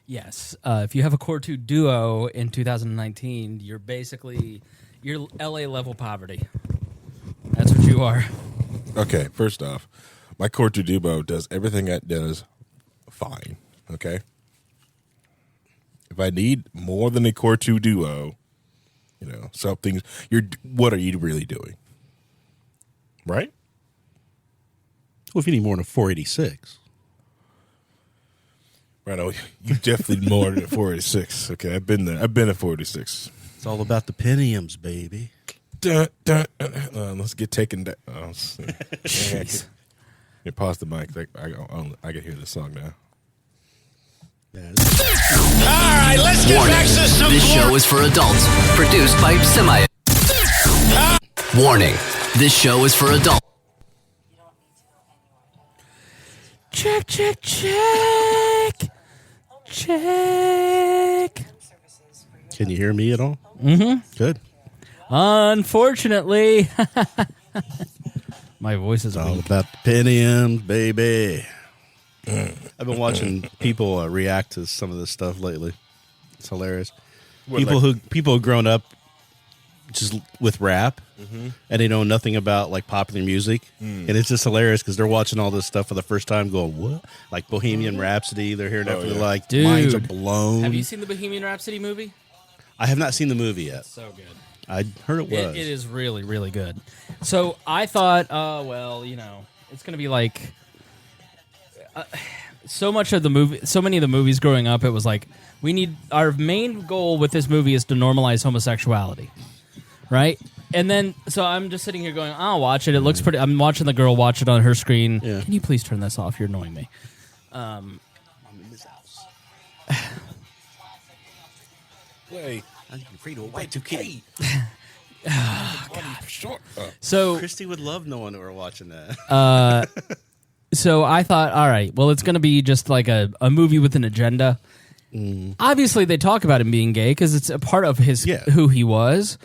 Yes. If you have a Core 2 Duo in 2019, you're LA level poverty. That's what you are. Okay, first off, my Core 2 Duo does everything it does fine, okay? If I need more than a Core 2 Duo, something, what are you really doing? Right? Well, if you need more than a 486. Right, you definitely need more than a 486, okay? I've been there. I've been at 486. It's all about the Pentiums, baby. Let's get taken down. Jeez. Yeah, pause the mic. I can hear the song now. All right, let's get back to some. This show is for adults. Produced by Semi. Warning. This show is for adults. Check. Can you hear me at all? Mm-hmm. Good. Unfortunately. My voice is All weak. about the Pentiums, baby. I've been watching people react to some of this stuff lately. It's hilarious. People who've grown up just with rap, and they know nothing about like popular music, and it's just hilarious because they're watching all this stuff for the first time, going, "What?" Like Bohemian Rhapsody. They're hearing that, like, Dude, minds are blown. Have you seen the Bohemian Rhapsody movie? I have not seen the movie yet. So good. I heard it was. It is really, really good. So I thought, it's going to be like so many of the movies growing up, it was like, our main goal with this movie is to normalize homosexuality, right? And then, so I'm just sitting here going, I'll watch it. It looks pretty. I'm watching the girl watch it on her screen. Yeah. Can you please turn this off? You're annoying me. I'm in this house. Wait. I'm afraid of a Y2K. So Christy would love knowing that we're watching that. So I thought, all right, well, it's going to be just like a movie with an agenda. Obviously, they talk about him being gay because it's a part of who he was.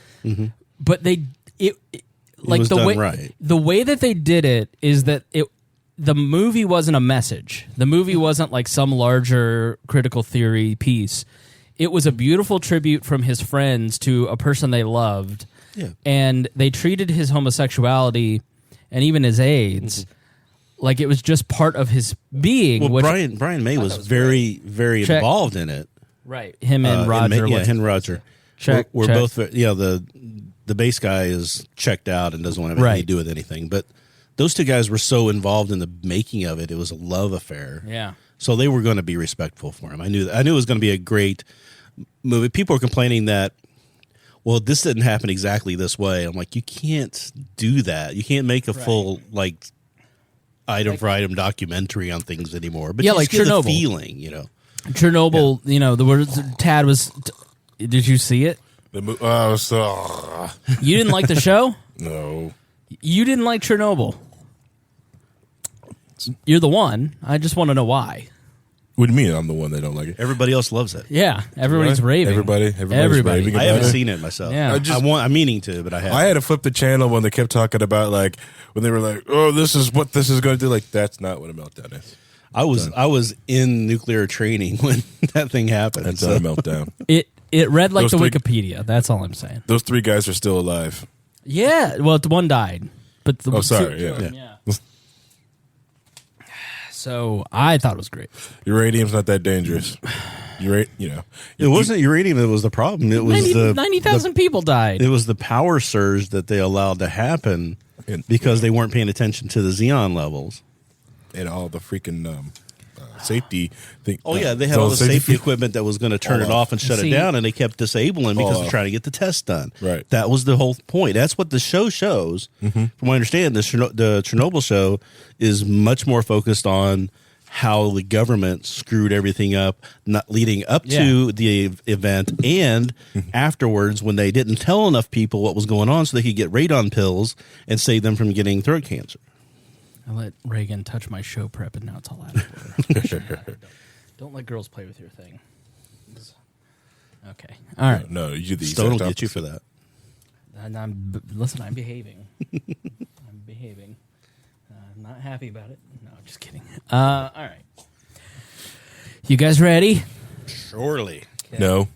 But the way that they did it is that the movie wasn't a message. The movie wasn't like some larger critical theory piece. It was a beautiful tribute from his friends to a person they loved. Yeah. And they treated his homosexuality and even his AIDS like it was just part of his being. Well, Brian May was very, very involved in it. Him and Roger. Him and Roger. Check. We're both, the bass guy is checked out and doesn't want to have anything to do with anything. But those two guys were so involved in the making of it. It was a love affair. Yeah. So they were going to be respectful for him. I knew it was going to be a great movie. People were complaining that, well, this didn't happen exactly this way. I'm like, you can't do that. You can't make a full item for item documentary on things anymore. But like Chernobyl. The feeling, Chernobyl. The word Tad was. Did you see it? You didn't like the show? No. You didn't like Chernobyl. You're the one. I just want to know why. What do you mean I'm the one that don't like it? Everybody else loves it. Yeah, everybody's raving. Everybody's raving about I haven't it. seen it myself. Yeah. I'm meaning to, but I haven't. I had to flip the channel when they kept talking about when they were like, "Oh, this is what this is going to do." Like, that's not what a meltdown is. I was in nuclear training when that thing happened. That's not a meltdown. It read like Those the three- Wikipedia. That's all I'm saying. Those three guys are still alive. Yeah. Well, one died, but sorry. two- Yeah. So I thought it was great. Uranium's not that dangerous. It wasn't uranium that was the problem. It was 90,000 people died. It was the power surge that they allowed to happen because they weren't paying attention to the xenon levels and all the freaking safety thing. Oh yeah, they had all the safety equipment that was going to turn it off and shut it down, and they kept disabling because they're trying to get the test done. Right. That was the whole point. That's what the show shows. From what I understand, the Chernobyl show is much more focused on how the government screwed everything up, not leading up to the event and afterwards when they didn't tell enough people what was going on so they could get radon pills and save them from getting throat cancer. I let Reagan touch my show prep, and now it's all out of order. Don't let girls play with your thing. Okay. All right. No, you the Stone will get you for that. Listen, I'm behaving. I'm behaving. I'm not happy about it. No, I'm just kidding. All right. You guys ready? Surely. No.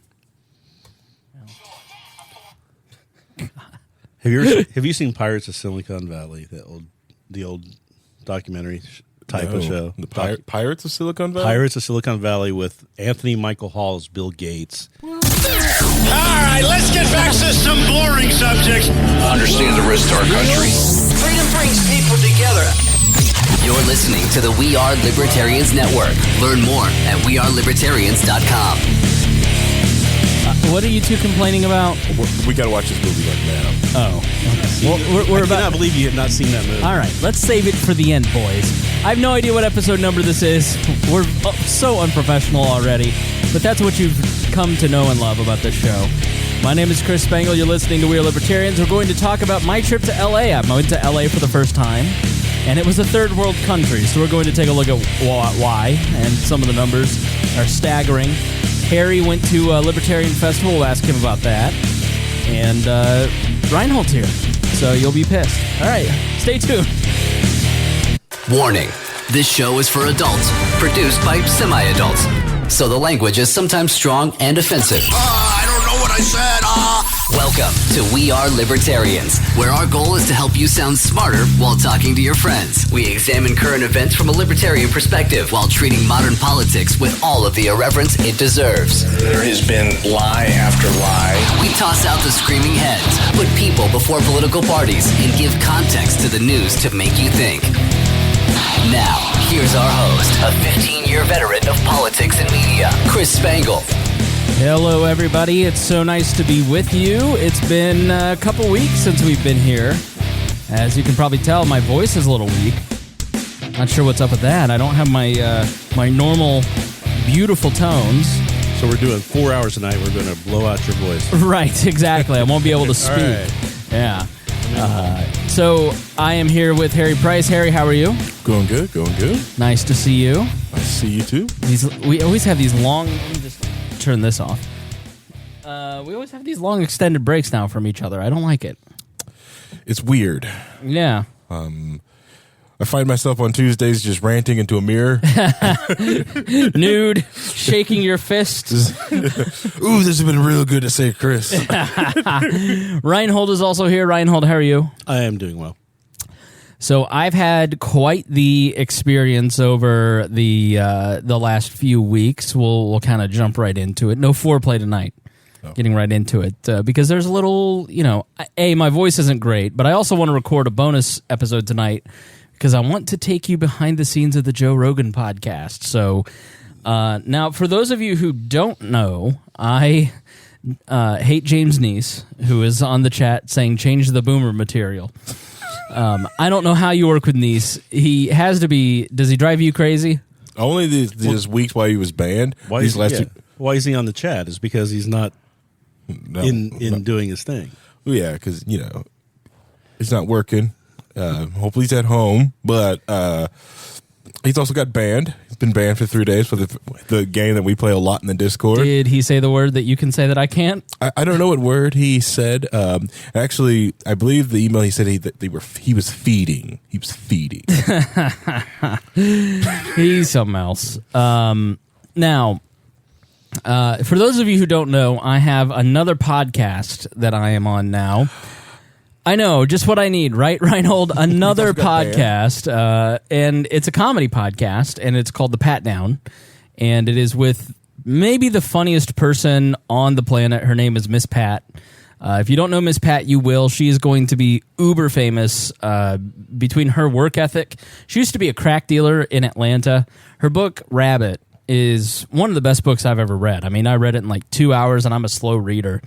Have you seen Pirates of Silicon Valley? The old documentary type of show. The Pirates of Silicon Valley? Pirates of Silicon Valley with Anthony Michael Hall as Bill Gates. All right, let's get back to some boring subjects. Understand the risk to our country. Freedom brings people together. You're listening to the We Are Libertarians Network. Learn more at wearelibertarians.com. What are you two complaining about? We got to watch this movie like now. Oh. Well, I cannot believe you have not seen that movie. All right, let's save it for the end, boys. I have no idea what episode number this is. We're so unprofessional already, but that's what you've come to know and love about this show. My name is Chris Spangle. You're listening to We Are Libertarians. We're going to talk about my trip to L.A. I went to L.A. for the first time, and it was a third world country, so we're going to take a look at why, and some of the numbers are staggering. Harry went to a Libertarian Festival. We'll ask him about that. And Rhinehold's here, so you'll be pissed. All right, stay tuned. Warning, this show is for adults, produced by semi-adults. So the language is sometimes strong and offensive. I don't know what I said. Welcome to We Are Libertarians, where our goal is to help you sound smarter while talking to your friends. We examine current events from a libertarian perspective while treating modern politics with all of the irreverence it deserves. There has been lie after lie. We toss out the screaming heads, put people before political parties, and give context to the news to make you think. Now, here's our host, a 15-year veteran of politics and media, Chris Spangle. Hello, everybody. It's so nice to be with you. It's been a couple weeks since we've been here. As you can probably tell, my voice is a little weak. Not sure what's up with that. I don't have my normal, beautiful tones. So we're doing 4 hours tonight. We're going to blow out your voice. Right, exactly. I won't be able to speak. Right. Yeah. So I am here with Harry Price. Harry, how are you? Going good, going good. Nice to see you. I see you too. We always have these long... Let me just turn this off. We always have these long extended breaks now from each other. I don't like it. It's weird. Yeah. I find myself on Tuesdays just ranting into a mirror. Nude, shaking your fist. Ooh, this has been real good to say, Chris. Rhinehold is also here. Rhinehold, how are you? I am doing well. So I've had quite the experience over the last few weeks. We'll kind of jump right into it. No foreplay tonight. Oh. Getting right into it because there's a little, my voice isn't great, but I also want to record a bonus episode tonight because I want to take you behind the scenes of the Joe Rogan podcast. So now, for those of you who don't know, I hate James Neese, who is on the chat saying change the boomer material. I don't know how you work with Neese. He has to be. Does he drive you crazy? Only these weeks while he was banned. Why is he on the chat? Is because he's not in doing his thing. Well, yeah, because he's not working. Hopefully he's at home, but he's also got banned. He's been banned for 3 days for the game that we play a lot in the Discord. Did he say the word that you can say that I can't? I don't know what word he said. Actually, I believe the email he said he was feeding. He was feeding. He's something else. Now, for those of you who don't know, I have another podcast that I am on now. I know, just what I need, right, Rhinehold? Another podcast, and it's a comedy podcast, and it's called The Pat Down, and it is with maybe the funniest person on the planet. Her name is Miss Pat. If you don't know Miss Pat, you will. She is going to be uber famous between her work ethic. She used to be a crack dealer in Atlanta. Her book, Rabbit, is one of the best books I've ever read. I mean, I read it in like 2 hours, and I'm a slow reader.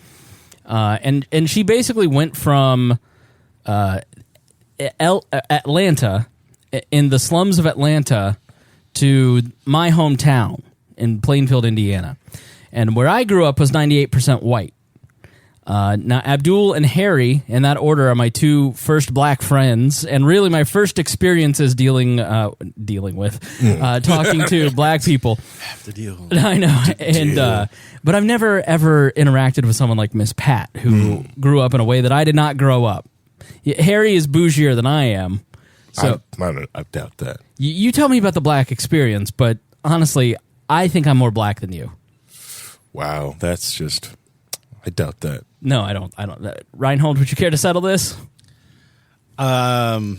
And she basically went from Atlanta, in the slums of Atlanta, to my hometown in Plainfield, Indiana. And where I grew up was 98% white. Now, Abdul and Harry, in that order, are my two first black friends, and really my first experiences dealing with talking to black people. Have to deal. I know, and but I've never ever interacted with someone like Miss Pat, who grew up in a way that I did not grow up. Harry is bougier than I am, so I doubt that. You tell me about the black experience, but honestly, I think I'm more black than you. Wow, that's just. I doubt that. No, I don't. Rhinehold, would you care to settle this? I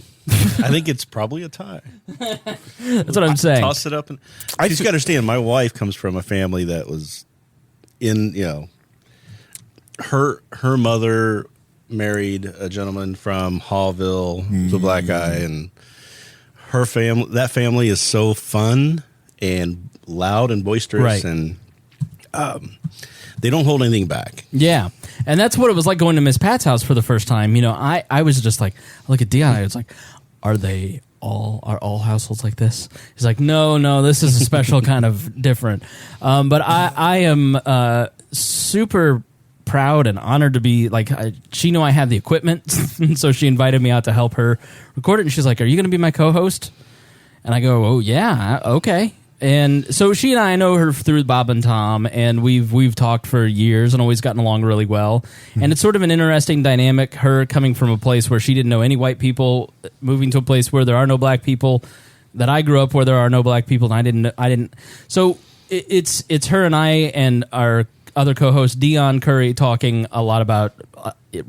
think it's probably a tie. That's what I'm saying. Toss it up. And she's got to understand, my wife comes from a family that was in, her mother married a gentleman from Hallville, who's a black guy, and her family, that family is so fun and loud and boisterous, right. And they don't hold anything back. Yeah. And that's what it was like going to Miss Pat's house for the first time. I was just like, I look at Dion, I was like, are all households like this? He's like, no, this is a special kind of different. But I am super proud and honored to be like, she knew I had the equipment, so she invited me out to help her record it. And she's like, are you going to be my co-host? And I go, oh yeah, okay. And so she and I know her through Bob and Tom, and we've talked for years and always gotten along really well. And it's sort of an interesting dynamic, her coming from a place where she didn't know any white people, moving to a place where there are no black people, that I grew up where there are no black people, and I didn't. So it's her and I and our other co-host Dion Curry talking a lot about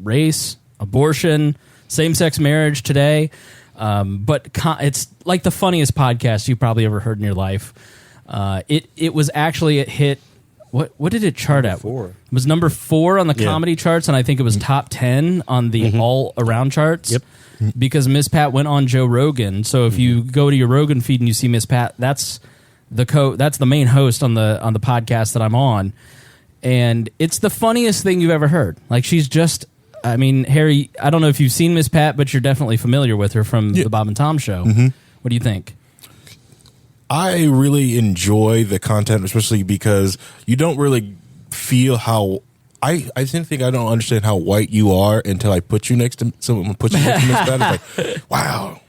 race, abortion, same-sex marriage today. But it's like the funniest podcast you've probably ever heard in your life. It was actually, it hit, what did it chart at? 4. It was number 4 on the comedy charts, and I think it was top 10 on the all around charts. Yep. Because Miss Pat went on Joe Rogan. So if you go to your Rogan feed and you see Miss Pat, that's the main host on the podcast that I'm on. And it's the funniest thing you've ever heard. Like, she's just, I mean, Harry, I don't know if you've seen Miss Pat, but you're definitely familiar with her from the Bob and Tom show. Mm-hmm. What do you think? I really enjoy the content, especially because you don't really feel how I think I don't understand how white you are until I put you next to someone. Put you next to Miss Pat. It's like, wow,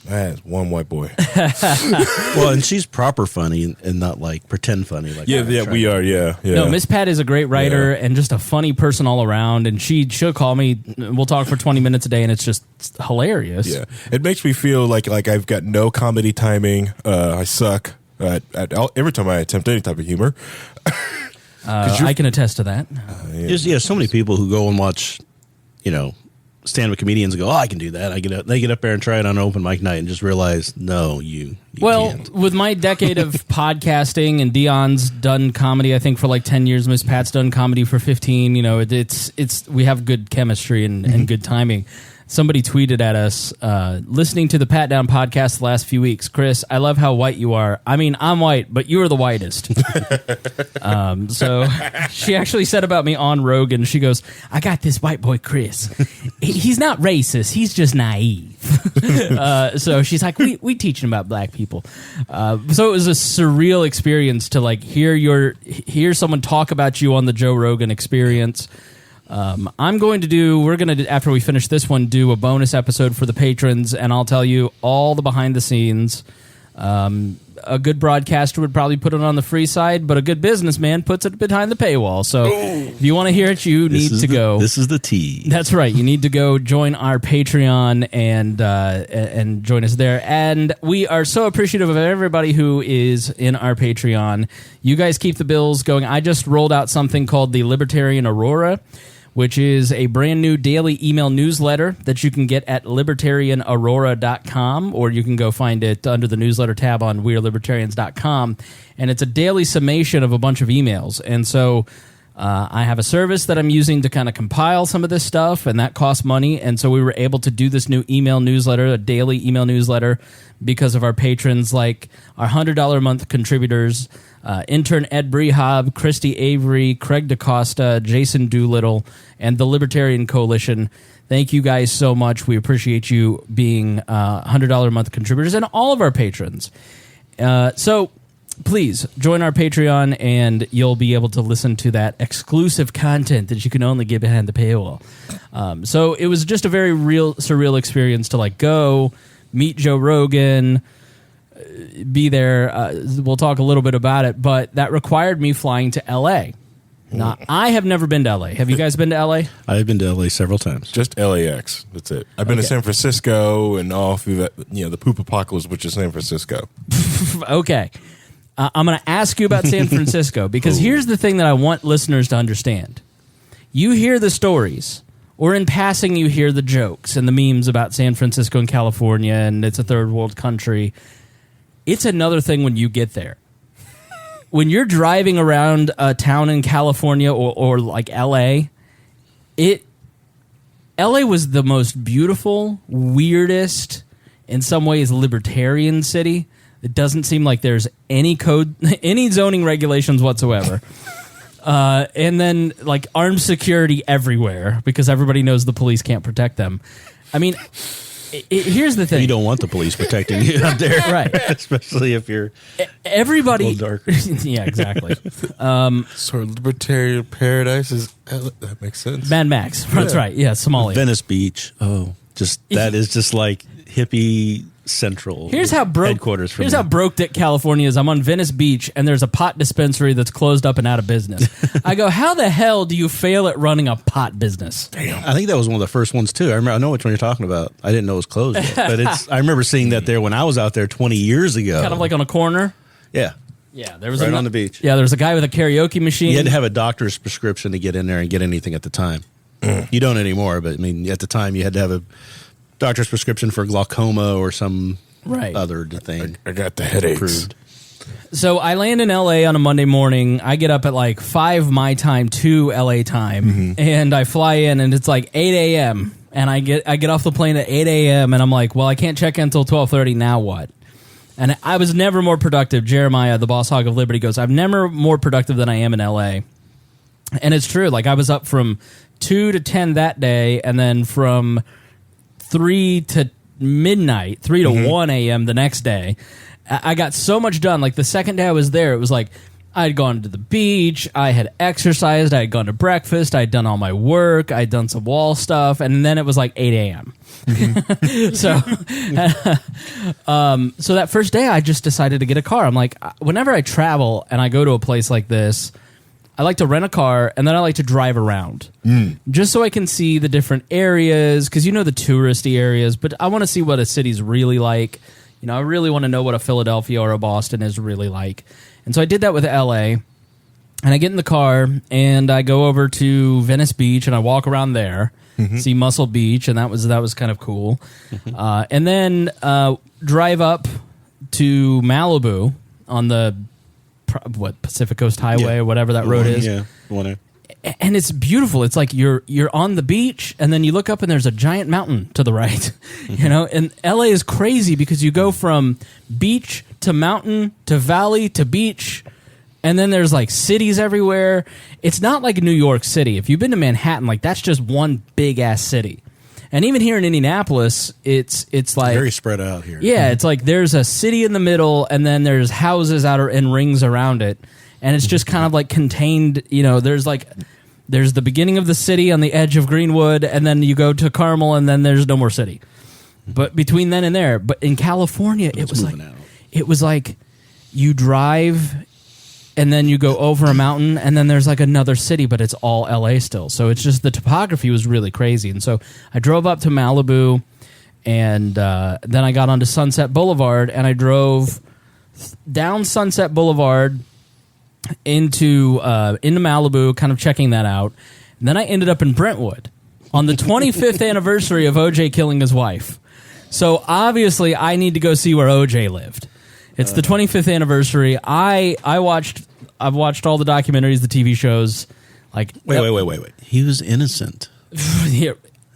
that's one white boy. Well, and she's proper funny and not like pretend funny. Like we are. Yeah. No, Miss Pat is a great writer and just a funny person all around. And she'll call me. We'll talk for 20 minutes a day, and it's just hilarious. Yeah, it makes me feel like I've got no comedy timing. I suck at every time I attempt any type of humor. I can attest to that. There's so many people who go and watch, stand-up comedians and go, oh, I can do that. They get up there and try it on open mic night and just realize, no, you can't. With my decade of podcasting, and Dion's done comedy, I think, for like 10 years. Miss Pat's done comedy for 15. It's we have good chemistry and good timing. Somebody tweeted at us, listening to the Pat Down podcast the last few weeks. Chris, I love how white you are. I mean, I'm white, but you are the whitest. So she actually said about me on Rogan, she goes, I got this white boy, Chris. He's not racist. He's just naive. So she's like, we teaching about black people. So it was a surreal experience to like hear someone talk about you on the Joe Rogan Experience. We're going to, after we finish this one, do a bonus episode for the patrons, and I'll tell you all the behind the scenes. A good broadcaster would probably put it on the free side, but a good businessman puts it behind the paywall. So if you want to hear it, you need to go. This is the tea. That's right. You need to go join our Patreon and join us there. And we are so appreciative of everybody who is in our Patreon. You guys keep the bills going. I just rolled out something called the Libertarian Aurora, which is a brand new daily email newsletter that you can get at libertarianaurora.com, or you can go find it under the newsletter tab on wearelibertarians.com. And it's a daily summation of a bunch of emails. And so I have a service that I'm using to kind of compile some of this stuff, and that costs money. And so we were able to do this new email newsletter, a daily email newsletter, because of our patrons, like our $100 a month contributors, intern Ed Brehab, Christy Avery, Craig DaCosta, Jason Doolittle, and the Libertarian Coalition. Thank you guys so much. We appreciate you being $100 a month contributors and all of our patrons. So please join our Patreon, and you'll be able to listen to that exclusive content that you can only get behind the paywall. So it was just a very surreal experience to like go meet Joe Rogan, be there. We'll talk a little bit about it, but that required me flying to L.A. Now, I have never been to L.A. Have you guys been to L.A.? I've been to L.A. several times. Just LAX. That's it. I've been to San Francisco and all through that, the poop apocalypse, which is San Francisco. Okay. I'm going to ask you about San Francisco because here's the thing that I want listeners to understand. You hear the stories, or in passing you hear the jokes and the memes about San Francisco and California and it's a third world country. It's another thing when you get there. When you're driving around a town in California or like LA, LA was the most beautiful, weirdest, in some ways libertarian city. It doesn't seem like there's any code, any zoning regulations whatsoever. And then like armed security everywhere because everybody knows the police can't protect them. I mean, here's the thing. You don't want the police protecting you out there. Right. Especially if you're everybody. a little darker. Yeah, exactly. So libertarian paradise is that makes sense. Mad Max. That's right. Yeah, Somalia. Venice Beach. Oh, that is just like hippie central. Here's how broke headquarters. Here's how broke Dick California is. I'm on Venice Beach and there's a pot dispensary that's closed up and out of business. I go, how the hell do you fail at running a pot business? Damn. I think that was one of the first ones too. I know which one you're talking about. I didn't know it was closed yet, but I remember seeing that there when I was out there 20 years ago. Kind of like on a corner. Yeah. Yeah, there was right on the beach. Yeah, there was a guy with a karaoke machine. You had to have a doctor's prescription to get in there and get anything at the time. You don't anymore, but I mean, at the time you had to have a doctor's prescription for glaucoma or some other thing. I got the headaches. Approved. So I land in LA on a Monday morning. I get up at like 5 my time, 2 LA time, and I fly in, and it's like 8 a.m. And I get off the plane at 8 a.m. and I'm like, well, I can't check in until 12:30. Now what? And I was never more productive. Jeremiah, the boss hog of Liberty, goes, I'm never more productive than I am in LA. And it's true. Like I was up from 2 to 10 that day, and then from 3 to midnight, 3 to 1 a.m. the next day. I got so much done. Like the second day I was there, it was like I had gone to the beach, I had exercised, I had gone to breakfast, I had done all my work, I had done some wall stuff, and then it was like 8 a.m. So so that first day I just decided to get a car. I'm like, whenever I travel and I go to a place like this, I like to rent a car, and then I like to drive around just so I can see the different areas, because you know the touristy areas, but I want to see what a city's really like. You know, I really want to know what a Philadelphia or a Boston is really like. And so I did that with LA, and I get in the car, and I go over to Venice Beach, and I walk around there, see Muscle Beach, and that was kind of cool. And then drive up to Malibu on the Pacific Coast Highway or whatever that road is. Yeah, whatever. And it's beautiful. It's like you're on the beach, and then you look up and there's a giant mountain to the right. You know, and LA is crazy because you go from beach to mountain to valley to beach, and then there's like cities everywhere. It's not like New York City. If you've been to Manhattan, like that's just one big ass city. And even here in Indianapolis, it's like very spread out here. Yeah, it's like there's a city in the middle, and then there's houses out in rings around it, and it's just kind of like contained. You know, there's the beginning of the city on the edge of Greenwood, and then you go to Carmel, and then there's no more city. But between then and there, but in California, it was like you drive, and then you go over a mountain, and then there's like another city, but it's all LA still. So it's just the topography was really crazy. And so I drove up to Malibu, and then I got onto Sunset Boulevard, and I drove down Sunset Boulevard into Malibu, kind of checking that out. And then I ended up in Brentwood on the 25th anniversary of OJ killing his wife. So obviously I need to go see where OJ lived. It's the 25th anniversary. I've watched all the documentaries, the TV shows. Like wait. He was innocent. He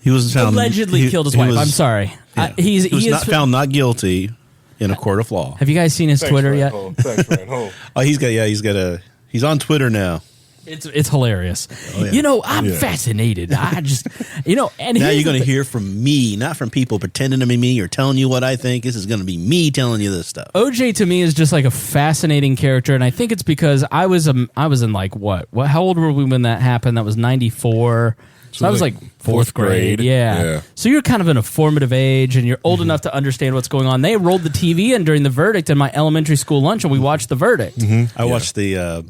was found allegedly killed his wife. I'm sorry. Yeah. He was not found not guilty in a court of law. Have you guys seen his Twitter yet? Thanks, Rhinehold. He's on Twitter now. It's hilarious. Oh, yeah. You know, I'm fascinated. I just, you know, and now you're going to hear from me, not from people pretending to be me or telling you what I think. This is going to be me telling you this stuff. OJ to me is just like a fascinating character, and I think it's because I was in like what? How old were we when that happened? That was 94. So I was like fourth grade. Yeah. So you're kind of in a formative age, and you're old enough to understand what's going on. They rolled the TV in during the verdict in my elementary school lunch, and we watched the verdict. I watched the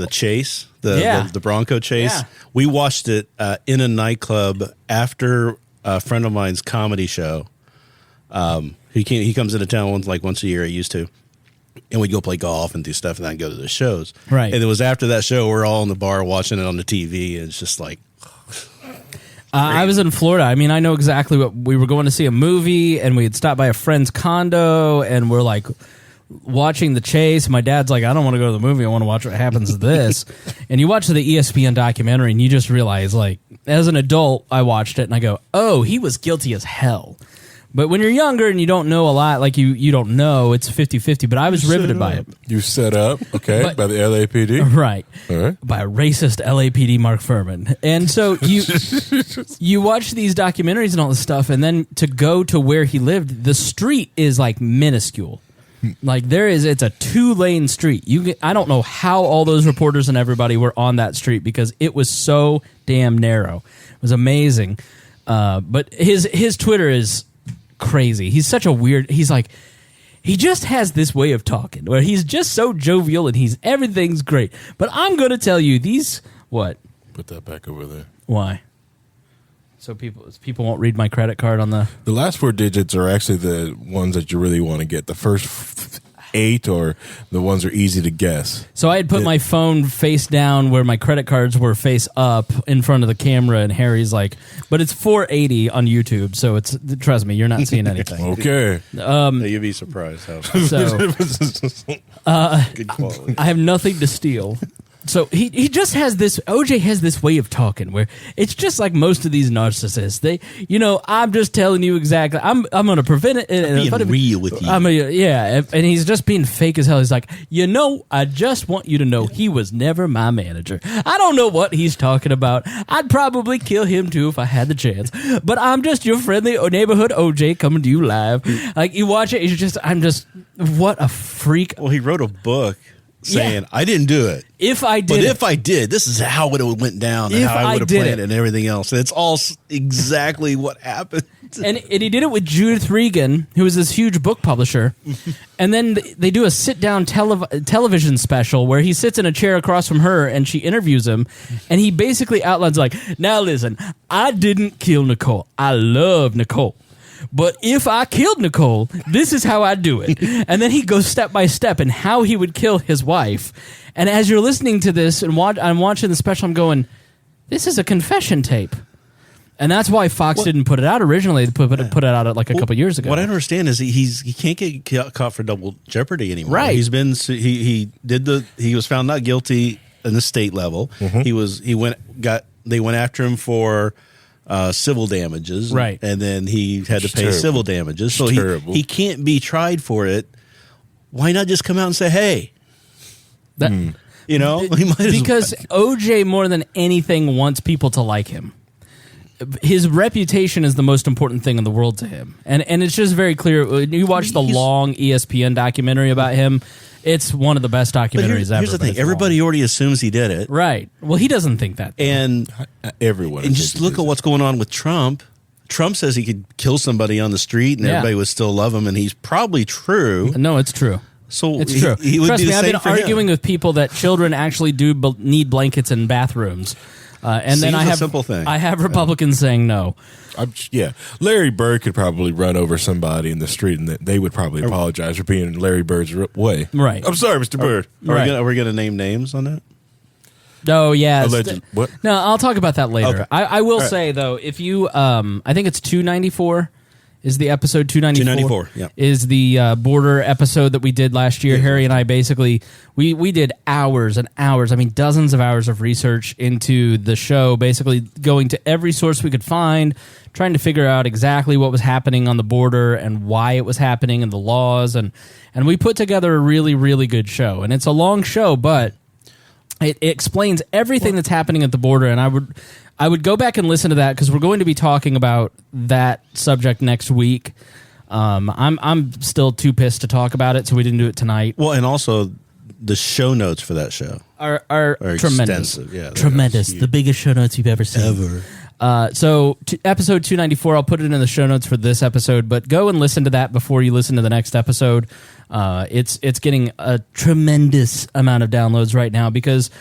chase, the Bronco chase. Yeah. We watched it in a nightclub after a friend of mine's comedy show. He comes into town once a year. He used to, and we'd go play golf and do stuff and then go to the shows. Right. And it was after that show, we're all in the bar watching it on the TV, and it's just like, I was in Florida. I mean, I know exactly what we were going to see a movie, and we had stopped by a friend's condo, and we're like watching The Chase. My dad's like, I don't want to go to the movie. I want to watch what happens to this. And you watch the ESPN documentary, and you just realize, like, as an adult, I watched it, and I go, oh, he was guilty as hell. But when you're younger and you don't know a lot, like you don't know, it's 50-50. But I was riveted by it. You set up, okay, But- by the LAPD? Right. All right. By a racist LAPD Mark Furman. And so you watch these documentaries and all this stuff, and then to go to where he lived, the street is like minuscule. Like it's a 2-lane street. I don't know how all those reporters and everybody were on that street because it was so damn narrow. It was amazing. But his Twitter is crazy. He's such a weird. He's like, he just has this way of talking where he's just so jovial and everything's great. But I'm going to tell you what? Put that back over there. Why? So people won't read my credit card on the. The last 4 digits are actually the ones that you really want to get. The first 8 or the ones that are easy to guess. So I had put my phone face down where my credit cards were face up in front of the camera, and Harry's like, but it's 480 on YouTube, so trust me, you're not seeing anything. Okay. you'd be surprised how So good quality. I have nothing to steal. So he just has this. OJ has this way of talking where it's just like most of these narcissists. I'm just telling you exactly. I'm going to prevent it. Being real with you. And he's just being fake as hell. He's like, I just want you to know he was never my manager. I don't know what he's talking about. I'd probably kill him too if I had the chance. But I'm just your friendly neighborhood OJ coming to you live. Like you watch it, I'm just what a freak. Well, he wrote a book saying, I didn't do it. If I did, if I did, this is how it went down and If how I would have did planned it. it and everything else. And it's all exactly what happened. And he did it with Judith Regan, who was this huge book publisher. And then they do a sit-down television special where he sits in a chair across from her and she interviews him. And he basically outlines like, now listen, I didn't kill Nicole. I love Nicole. But if I killed Nicole, this is how I do it. And then he goes step by step in how he would kill his wife. And as you're listening to this and I'm watching the special, I'm going, this is a confession tape. And that's why Fox didn't put it out originally. They put it out like a couple years ago. What I understand is he can't get caught for double jeopardy anymore. Right. He's been he was found not guilty in the state level. Mm-hmm. They went after him for civil damages. Right. And then he had to pay terrible. civil damages. So terrible. he can't be tried for it. Why not just come out and say, hey? He might Because OJ, more than anything, wants people to like him. His reputation is the most important thing in the world to him. And it's just very clear. When you watch the long ESPN documentary about him, it's one of the best documentaries ever. Here's the but thing. it's Everybody long. already assumes he did it. Right. Well, he doesn't think that. And Everyone. And just look at what's going on with Trump. Trump says he could kill somebody on the street and Yeah. everybody would still love him, and he's probably true. No, it's true. So It's true. He would Trust be me, the I've same been for him. arguing with people that children actually do need blankets in bathrooms. And then Seems I a have simple thing. I have Republicans saying no. Larry Bird could probably run over somebody in the street, and they would probably apologize for being in Larry Bird's way. Right. I'm sorry, Mr. Bird. Are we going to name names on that? Oh yeah. Alleged. What? No, I'll talk about that later. Okay. I will right. say though, if you I think it's 294 is the episode 294. 294, yeah. Is the border episode that we did last year. Harry and I basically we did hours and hours, I mean dozens of hours of research into the show, basically going to every source we could find, trying to figure out exactly what was happening on the border and why it was happening and the laws, and we put together a really, really good show. And it's a long show, but it explains everything that's happening at the border, and I would go back and listen to that because we're going to be talking about that subject next week. I'm still too pissed to talk about it, so we didn't do it tonight. Well, and also the show notes for that show Are tremendous, extensive. Yeah, they're tremendous. huge. The biggest show notes you've ever seen. So episode 294, I'll put it in the show notes for this episode, but go and listen to that before you listen to the next episode. It's getting a tremendous amount of downloads right now because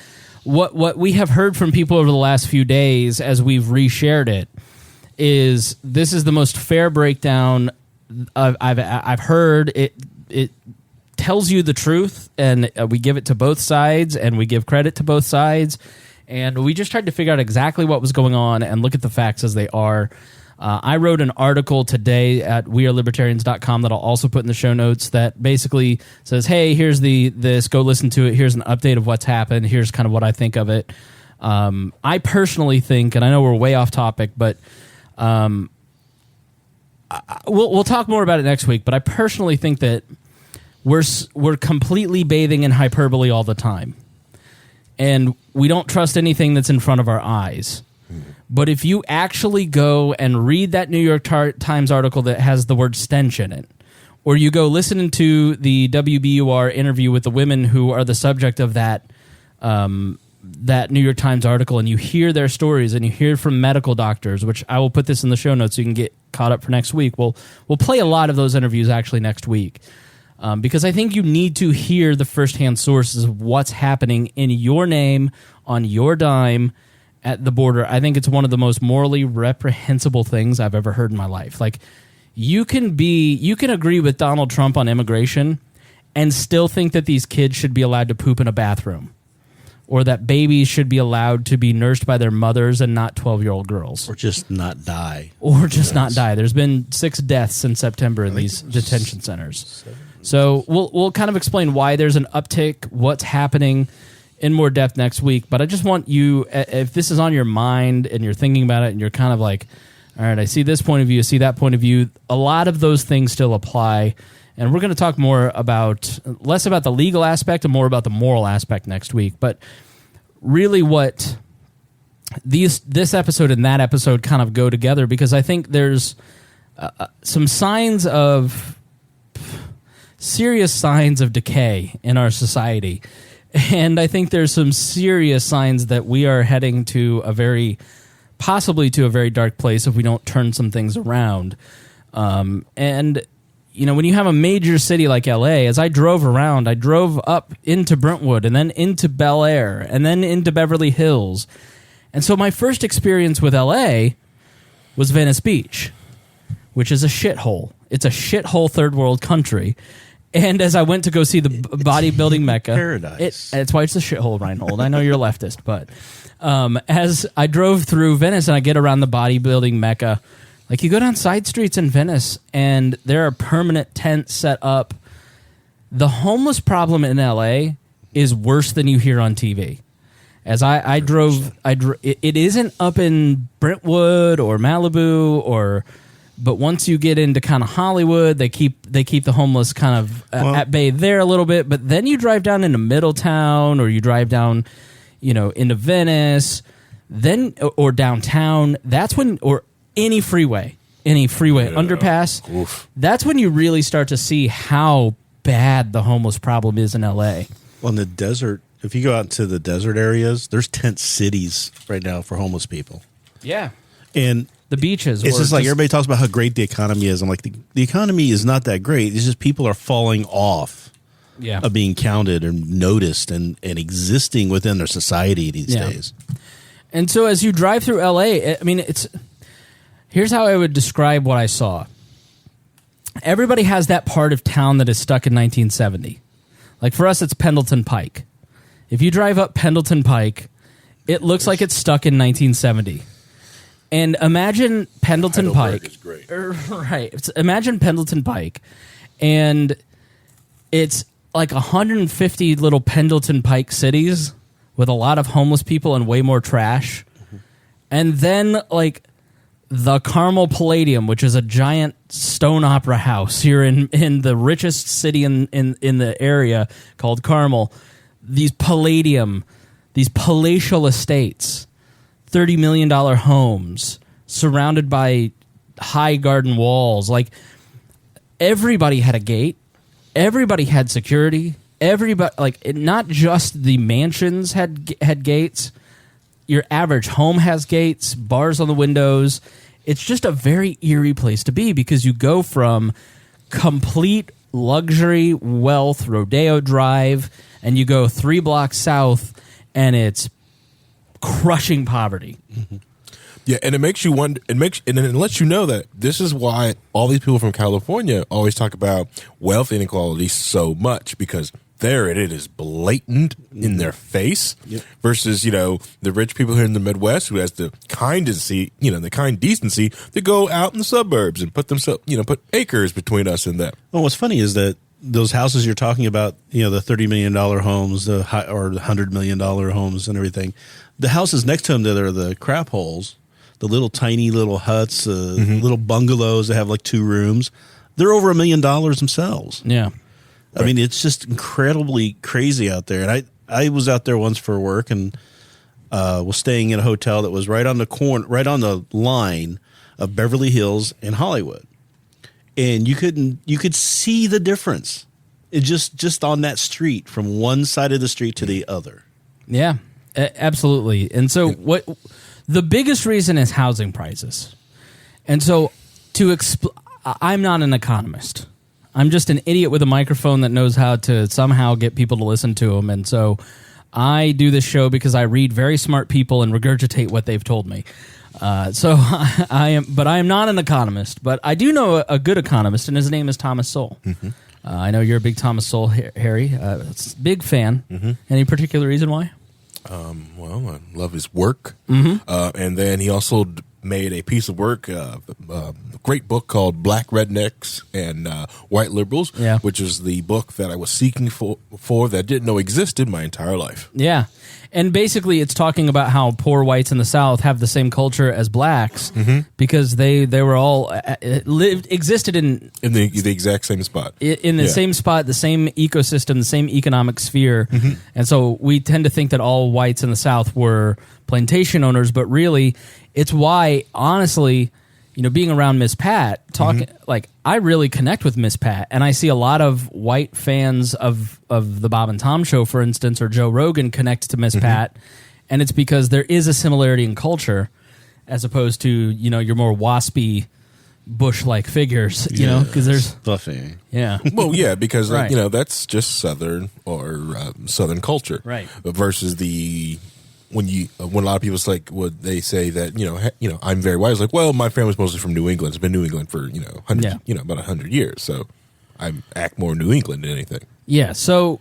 what we have heard from people over the last few days as we've reshared it is this is the most fair breakdown I've heard. It tells you the truth, and we give it to both sides, and we give credit to both sides, and we just tried to figure out exactly what was going on and look at the facts as they are. I wrote an article today at wearelibertarians.com that I'll also put in the show notes that basically says, hey, here's this, go listen to it, here's an update of what's happened, here's kind of what I think of it. I personally think, and I know we're way off topic, but we'll talk more about it next week, but I personally think that we're completely bathing in hyperbole all the time. And we don't trust anything that's in front of our eyes. But if you actually go and read that New York Times article that has the word stench in it, or you go listen to the WBUR interview with the women who are the subject of that New York Times article, and you hear their stories, and you hear from medical doctors, which I will put this in the show notes so you can get caught up for next week. We'll play a lot of those interviews actually next week. Because I think you need to hear the firsthand sources of what's happening in your name, on your dime, at the border. I think it's one of the most morally reprehensible things I've ever heard in my life. Like, you can agree with Donald Trump on immigration and still think that these kids should be allowed to poop in a bathroom, or that babies should be allowed to be nursed by their mothers and not 12-year-old girls. Or just not die. Not die. There's been 6 deaths in September in these detention centers. So we'll kind of explain why there's an uptick, what's happening in more depth next week. But I just want you, if this is on your mind and you're thinking about it and you're kind of like, all right, I see this point of view, I see that point of view, a lot of those things still apply. And we're going to talk less about the legal aspect and more about the moral aspect next week. But really what this episode and that episode kind of go together, because I think there's some serious signs of decay in our society. And I think there's some serious signs that we are heading to possibly to a very dark place if we don't turn some things around. And, you know, when you have a major city like LA, as I drove around, I drove up into Brentwood and then into Bel Air and then into Beverly Hills. And so my first experience with LA was Venice Beach, which is a shithole. It's a shithole third world country. And as I went to go see the bodybuilding mecca, paradise. It's why it's a shithole, Rhinehold. I know you're a leftist, but as I drove through Venice and I get around the bodybuilding mecca, like, you go down side streets in Venice and there are permanent tents set up. The homeless problem in LA is worse than you hear on TV. As I drove, it isn't up in Brentwood or Malibu but once you get into kind of Hollywood, they keep the homeless kind of at bay there a little bit. But then you drive down into Middletown, or you drive down, into Venice, or downtown. That's when, or any freeway underpass. Oof. That's when you really start to see how bad the homeless problem is in LA. Well, in the desert, if you go out to the desert areas, there's tent cities right now for homeless people. Yeah, and the beaches. It's just like everybody talks about how great the economy is. I'm like, the economy is not that great. It's just people are falling off of being counted and noticed and existing within their society these days. And so as you drive through LA, I mean, here's how I would describe what I saw. Everybody has that part of town that is stuck in 1970. Like, for us, it's Pendleton Pike. If you drive up Pendleton Pike, it looks like it's stuck in 1970. And imagine Pendleton Pike. Is great. Right. Imagine Pendleton Pike, and it's like 150 little Pendleton Pike cities with a lot of homeless people and way more trash. Mm-hmm. And then, like, the Carmel Palladium, which is a giant stone opera house here in the richest city in the area called Carmel. These palatial estates, $30 million homes surrounded by high garden walls. Like, everybody had a gate. Everybody had security. Everybody, like, not just the mansions had gates. Your average home has gates, bars on the windows. It's just a very eerie place to be, because you go from complete luxury, wealth, Rodeo Drive, and you go 3 blocks south, and it's crushing poverty. Mm-hmm. Yeah, and it makes you wonder. And it lets you know that this is why all these people from California always talk about wealth inequality so much, because there it is blatant in their face. Yep. Versus the rich people here in the Midwest who has the kind decency to go out in the suburbs and put themselves put acres between us and them. Well, what's funny is that those houses you're talking about, the $30 million homes, or the $100 million homes and everything, the houses next to them that are the crap holes, the little tiny little huts, little bungalows that have like 2 rooms, they're over $1 million themselves. Yeah. I mean, it's just incredibly crazy out there. And I was out there once for work and was staying in a hotel that was right on the line of Beverly Hills and Hollywood. And you could see the difference. It just on that street from one side of the street to the other. Yeah, absolutely. And so the biggest reason is housing prices. And so I'm not an economist. I'm just an idiot with a microphone that knows how to somehow get people to listen to him. And so I do this show because I read very smart people and regurgitate what they've told me. So I am not an economist, but I do know a good economist, and his name is Thomas Sowell. Mm-hmm. I know you're a big Thomas Sowell, Harry. Big fan. Mm-hmm. Any particular reason why? Well, I love his work. Mm-hmm. And then he also made a piece of work, a great book called Black Rednecks and White Liberals, which is the book that I was seeking for that I didn't know existed my entire life. Yeah. And basically it's talking about how poor whites in the South have the same culture as blacks because they were all existed in the exact same spot. In the same spot, the same ecosystem, the same economic sphere. Mm-hmm. And so we tend to think that all whites in the South were plantation owners, but really it's why, honestly, being around Miss Pat, I really connect with Miss Pat, and I see a lot of white fans of the Bob and Tom show, for instance, or Joe Rogan connect to Miss Pat, and it's because there is a similarity in culture, as opposed to your more waspy, bush-like figures, because there's stuffy. Yeah. Well, yeah, because right. That's just Southern or Southern culture, right? Versus when a lot of people they say that I'm very white. It's like, well, my family's mostly from New England. It's been New England for about 100 years. So I act more New England than anything. Yeah. So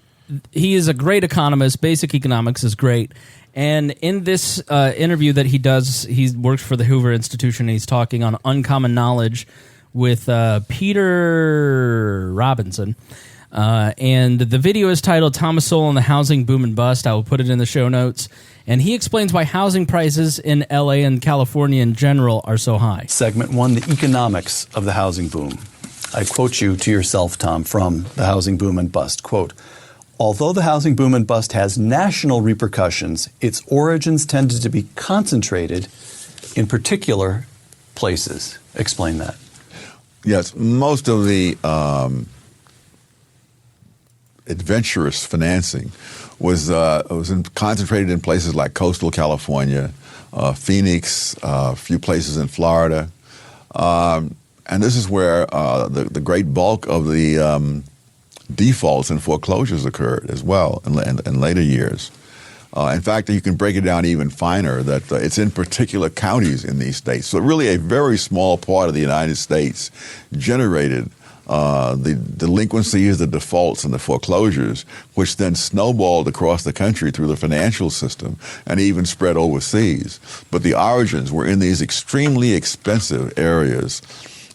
he is a great economist. Basic economics is great. And in this interview that he does, he works for the Hoover Institution, and he's talking on Uncommon Knowledge with Peter Robinson. And the video is titled Thomas Sowell and the Housing Boom and Bust. I will put it in the show notes. And he explains why housing prices in L.A. and California in general are so high. Segment 1, the economics of the housing boom. I quote you to yourself, Tom, from the Housing Boom and Bust. Quote, although the housing boom and bust has national repercussions, its origins tended to be concentrated in particular places. Explain that. Yes, most of the adventurous financing was concentrated in places like coastal California, Phoenix, a few places in Florida, and this is where the great bulk of the defaults and foreclosures occurred as well in later years. In fact, you can break it down even finer that it's in particular counties in these states. So really a very small part of the United States generated the delinquencies, the defaults, and the foreclosures, which then snowballed across the country through the financial system and even spread overseas. But the origins were in these extremely expensive areas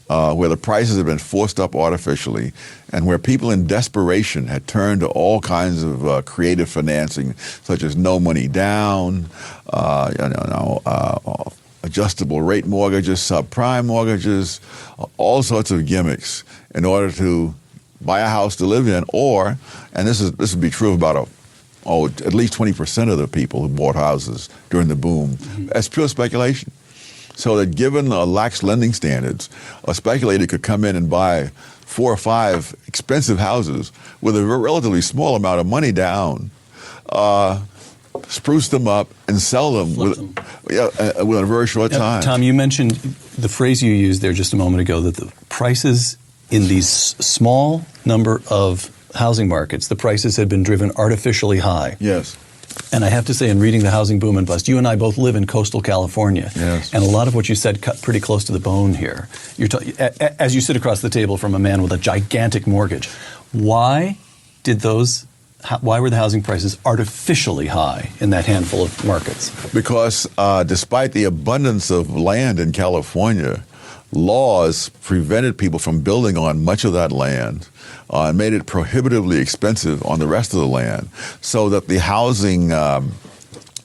where the prices had been forced up artificially and where people in desperation had turned to all kinds of creative financing, such as no money down, adjustable rate mortgages, subprime mortgages, all sorts of gimmicks in order to buy a house to live in, or, and this would be true of about at least 20% of the people who bought houses during the boom, as pure speculation. So that given lax lending standards, a speculator could come in and buy 4 or 5 expensive houses with a relatively small amount of money down, spruce them up, and sell them within a very short time. Tom, you mentioned the phrase you used there just a moment ago, that the prices in these small number of housing markets, the prices had been driven artificially high. Yes. And I have to say, in reading The Housing Boom and Bust, you and I both live in coastal California. Yes. And a lot of what you said cut pretty close to the bone here. As you sit across the table from a man with a gigantic mortgage, why were the housing prices artificially high in that handful of markets? Because despite the abundance of land in California, laws prevented people from building on much of that land and made it prohibitively expensive on the rest of the land, so that the housing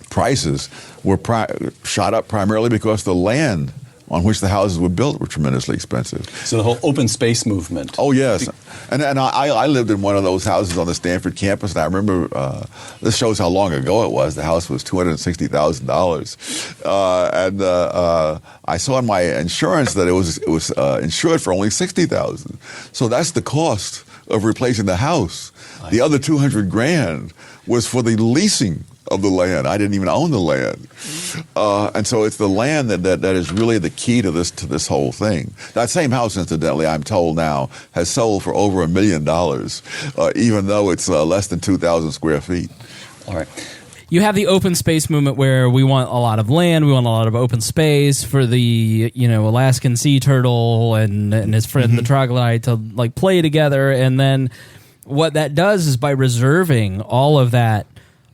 prices were shot up primarily because the land on which the houses were built were tremendously expensive. So the whole open space movement. Oh, yes. And I lived in one of those houses on the Stanford campus, and I remember, this shows how long ago it was. The house was $260,000. And I saw in my insurance that it was insured for only $60,000. So that's the cost of replacing the house. The other $200,000 was for the leasing of the land. I didn't even own the land. And so it's the land that is really the key to this whole thing. That same house, incidentally, I'm told now, has sold for over $1 million, even though it's less than 2,000 square feet. All right. You have the open space movement where we want a lot of land, we want a lot of open space for the Alaskan sea turtle and his friend the troglodyte to like play together. And then what that does is by reserving all of that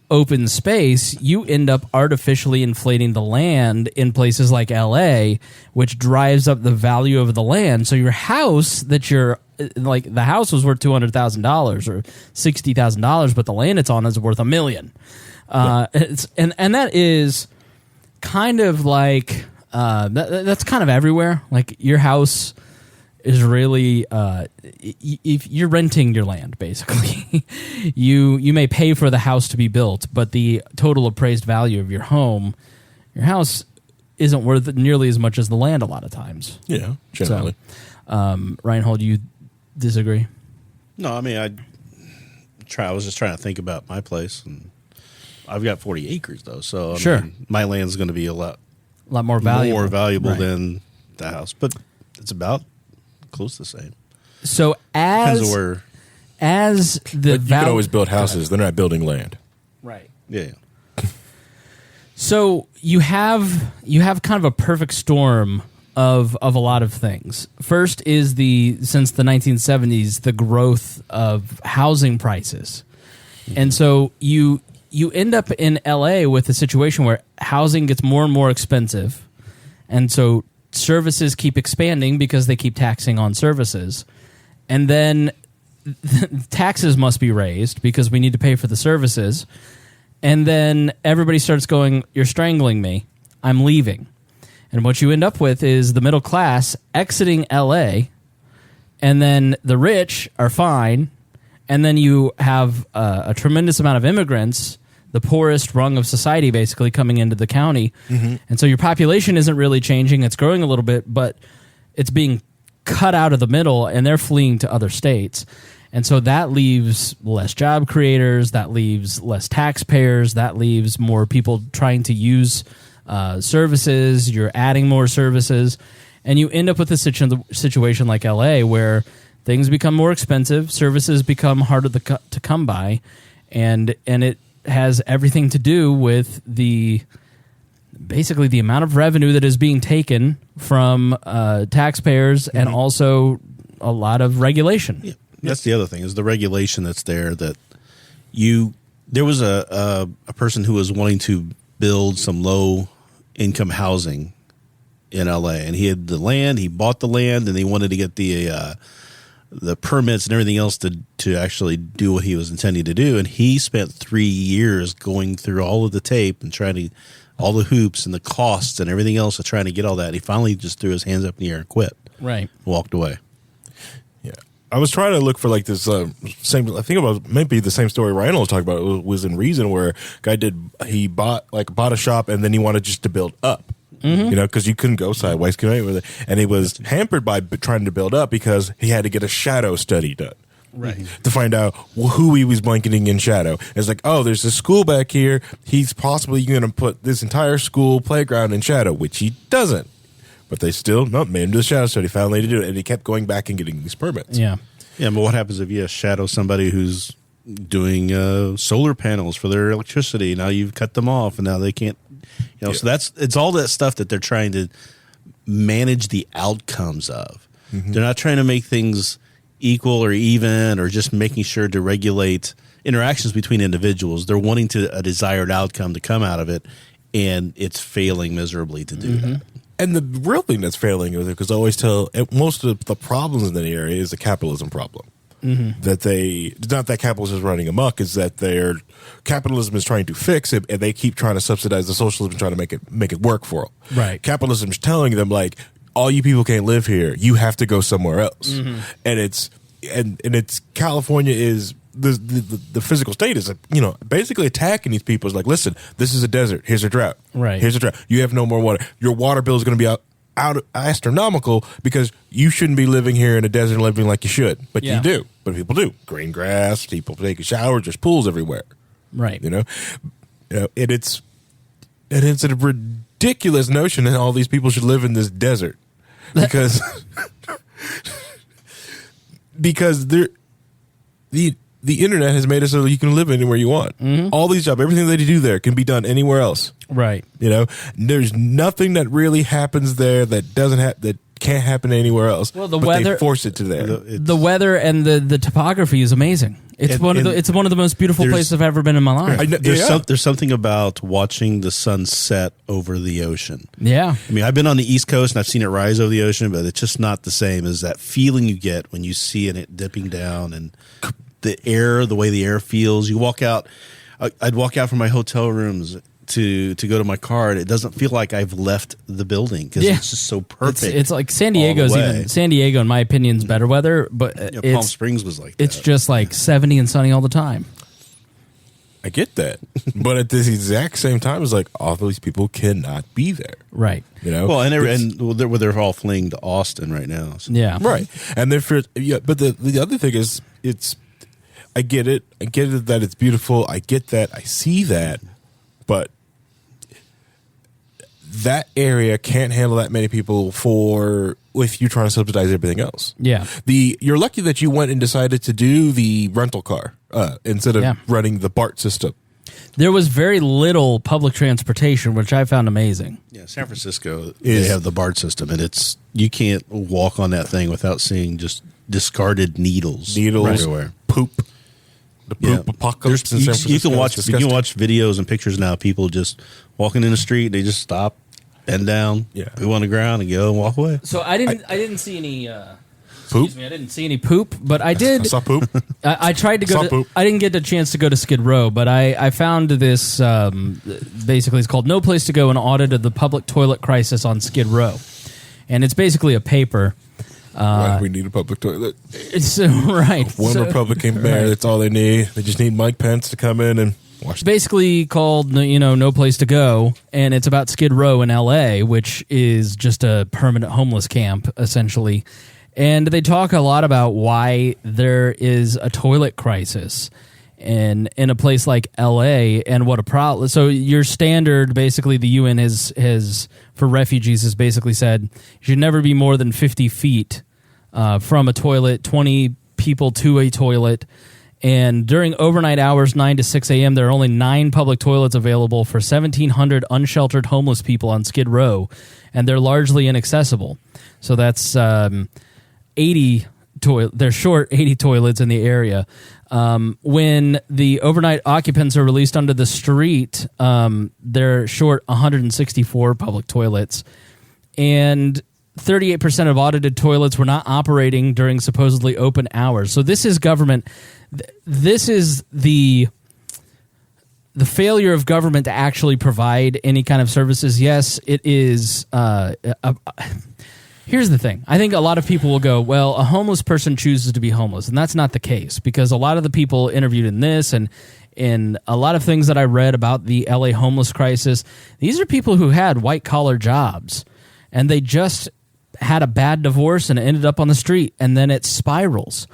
open space, you end up artificially inflating the land in places like LA, which drives up the value of the land. So your house the house was worth $200,000 or $60,000, but the land it's on is worth $1 million. And that is kind of like that's kind of everywhere. Like your house is really if you're renting your land, basically. you may pay for the house to be built, but the total appraised value of your house isn't worth nearly as much as the land a lot of times. Yeah, generally. So, Rhinehold, you disagree? No, I mean, I was just trying to think about my place, and I've got 40 acres though, so I mean, my land's going to be a lot more valuable, right, than the house, but it's about close to the same. So you can always build houses. They're not building land. Right. Yeah. So you have kind of a perfect storm of a lot of things. First is since the 1970s, the growth of housing prices. And so you end up in LA with a situation where housing gets more and more expensive. And so services keep expanding because they keep taxing on services. And then taxes must be raised because we need to pay for the services. And then everybody starts going, "You're strangling me. I'm leaving." And what you end up with is the middle class exiting LA, and then the rich are fine. And then you have a tremendous amount of immigrants, the poorest rung of society, basically coming into the county. Mm-hmm. And so your population isn't really changing. It's growing a little bit, but it's being cut out of the middle, and they're fleeing to other states. And so that leaves less job creators, that leaves less taxpayers, that leaves more people trying to use services. You're adding more services. And you end up with a situation like LA where things become more expensive, services become harder to come by, and it has everything to do with basically the amount of revenue that is being taken from taxpayers, and also a lot of regulation. Yeah. That's the other thing, is the regulation that's there. That there was a person who was wanting to build some low income housing in LA, and he had the land. He bought the land, and he wanted to get the permits and everything else to actually do what he was intending to do. And he spent 3 years going through all of the tape and all the hoops and the costs and everything else of trying to get all that. And he finally just threw his hands up in the air and quit. Right. Walked away. Yeah. I was trying to look for like this same. I think it was maybe the same story Rhinehold was talking about. It was in Reason, where a guy bought a shop, and then he wanted just to build up. Mm-hmm. Because you couldn't go sideways, with it, and he was hampered by trying to build up because he had to get a shadow study done, right, to find out who he was blanketing in shadow. It's like, oh, there's a school back here. He's possibly going to put this entire school playground in shadow, which he doesn't. But they still made him do the shadow study, found a way to do it, and he kept going back and getting these permits. Yeah. Yeah, but what happens if you shadow somebody who's doing solar panels for their electricity. Now you've cut them off, and now they can't. So it's all that stuff that they're trying to manage the outcomes of. Mm-hmm. They're not trying to make things equal or even, or just making sure to regulate interactions between individuals. They're wanting a desired outcome to come out of it, and it's failing miserably to do that. And the real thing that's failing is, because I always tell, most of the problems in the area is the capitalism problem. That it's not that capitalism is running amok, is that capitalism is trying to fix it, and they keep trying to subsidize the socialism, trying to make it work for them. Right. Capitalism is telling them, like, all you people can't live here. You have to go somewhere else. And it's California is the physical state is, basically attacking these people. Is like, listen, this is a desert. Here's a drought. Right. Here's a drought. You have no more water. Your water bill is going to be out astronomical, because you shouldn't be living here in a desert and living like you should, but you do. But people do. Green grass, people take a shower, there's pools everywhere. Right. And it's a ridiculous notion that all these people should live in this desert, because the internet has made it so that you can live anywhere you want. All these jobs, everything that you do there can be done anywhere else. Right. There's nothing that really happens there that that can't happen anywhere else. Well, the weather, they force it to there. The weather and the topography is amazing. It's one of the most beautiful places I've ever been in my life. There's something about watching the sun set over the ocean. Yeah. I mean, I've been on the East Coast and I've seen it rise over the ocean, but it's just not the same as that feeling you get when you see it dipping down, and the way the air feels. You walk out. I'd walk out from my hotel rooms to go to my car, and it doesn't feel like I've left the building, because it's just so perfect. It's like San Diego, in my opinion, is better weather, but Palm Springs was like that. It's just like 70 and sunny all the time. I get that, but at this exact same time, it's like all those people cannot be there, right? Well, they're all fleeing to Austin right now. So. Yeah, right. And then but the other thing is, I get it that it's beautiful. I get that. I see that, but that area can't handle that many people with you trying to subsidize everything else. Yeah. You're lucky that you went and decided to do the rental car instead of running the BART system. There was very little public transportation, which I found amazing. Yeah, San Francisco, they have the BART system, and you can't walk on that thing without seeing just discarded needles everywhere. Poop. The poop apocalypse in San Francisco. You can watch videos and pictures now. People just walking in the street, they just stop, bend down, go on the ground, and go and walk away. So I didn't see any poop. Excuse me, I didn't see any poop, but I did. I saw poop. I tried to go. I didn't get a chance to go to Skid Row, but I found this. Basically, it's called "No Place to Go: An Audit of the Public Toilet Crisis on Skid Row," and it's basically a paper. Why do we need a public toilet? Right. One Republican mayor, that's all they need. They just need Mike Pence to come in and wash. It's basically called, No Place to Go, and it's about Skid Row in L.A., which is just a permanent homeless camp, essentially. And they talk a lot about why there is a toilet crisis in a place like L.A. and what a problem. So your standard, basically, the UN has for refugees has basically said you should never be more than 50 feet from a toilet, 20 people to a toilet. And during overnight hours, 9 to 6 a.m., there are only 9 public toilets available for 1,700 unsheltered homeless people on Skid Row, and they're largely inaccessible. So that's 80 they're short 80 toilets in the area. When the overnight occupants are released onto the street, they're short 164 public toilets. And 38% of audited toilets were not operating during supposedly open hours. So this is government. This is the failure of government to actually provide any kind of services. Yes, it is. Here's the thing. I think a lot of people will go, well, a homeless person chooses to be homeless. And that's not the case, because a lot of the people interviewed in this and in a lot of things that I read about the LA homeless crisis, these are people who had white-collar jobs, and they just had a bad divorce and ended up on the street, and then it spirals.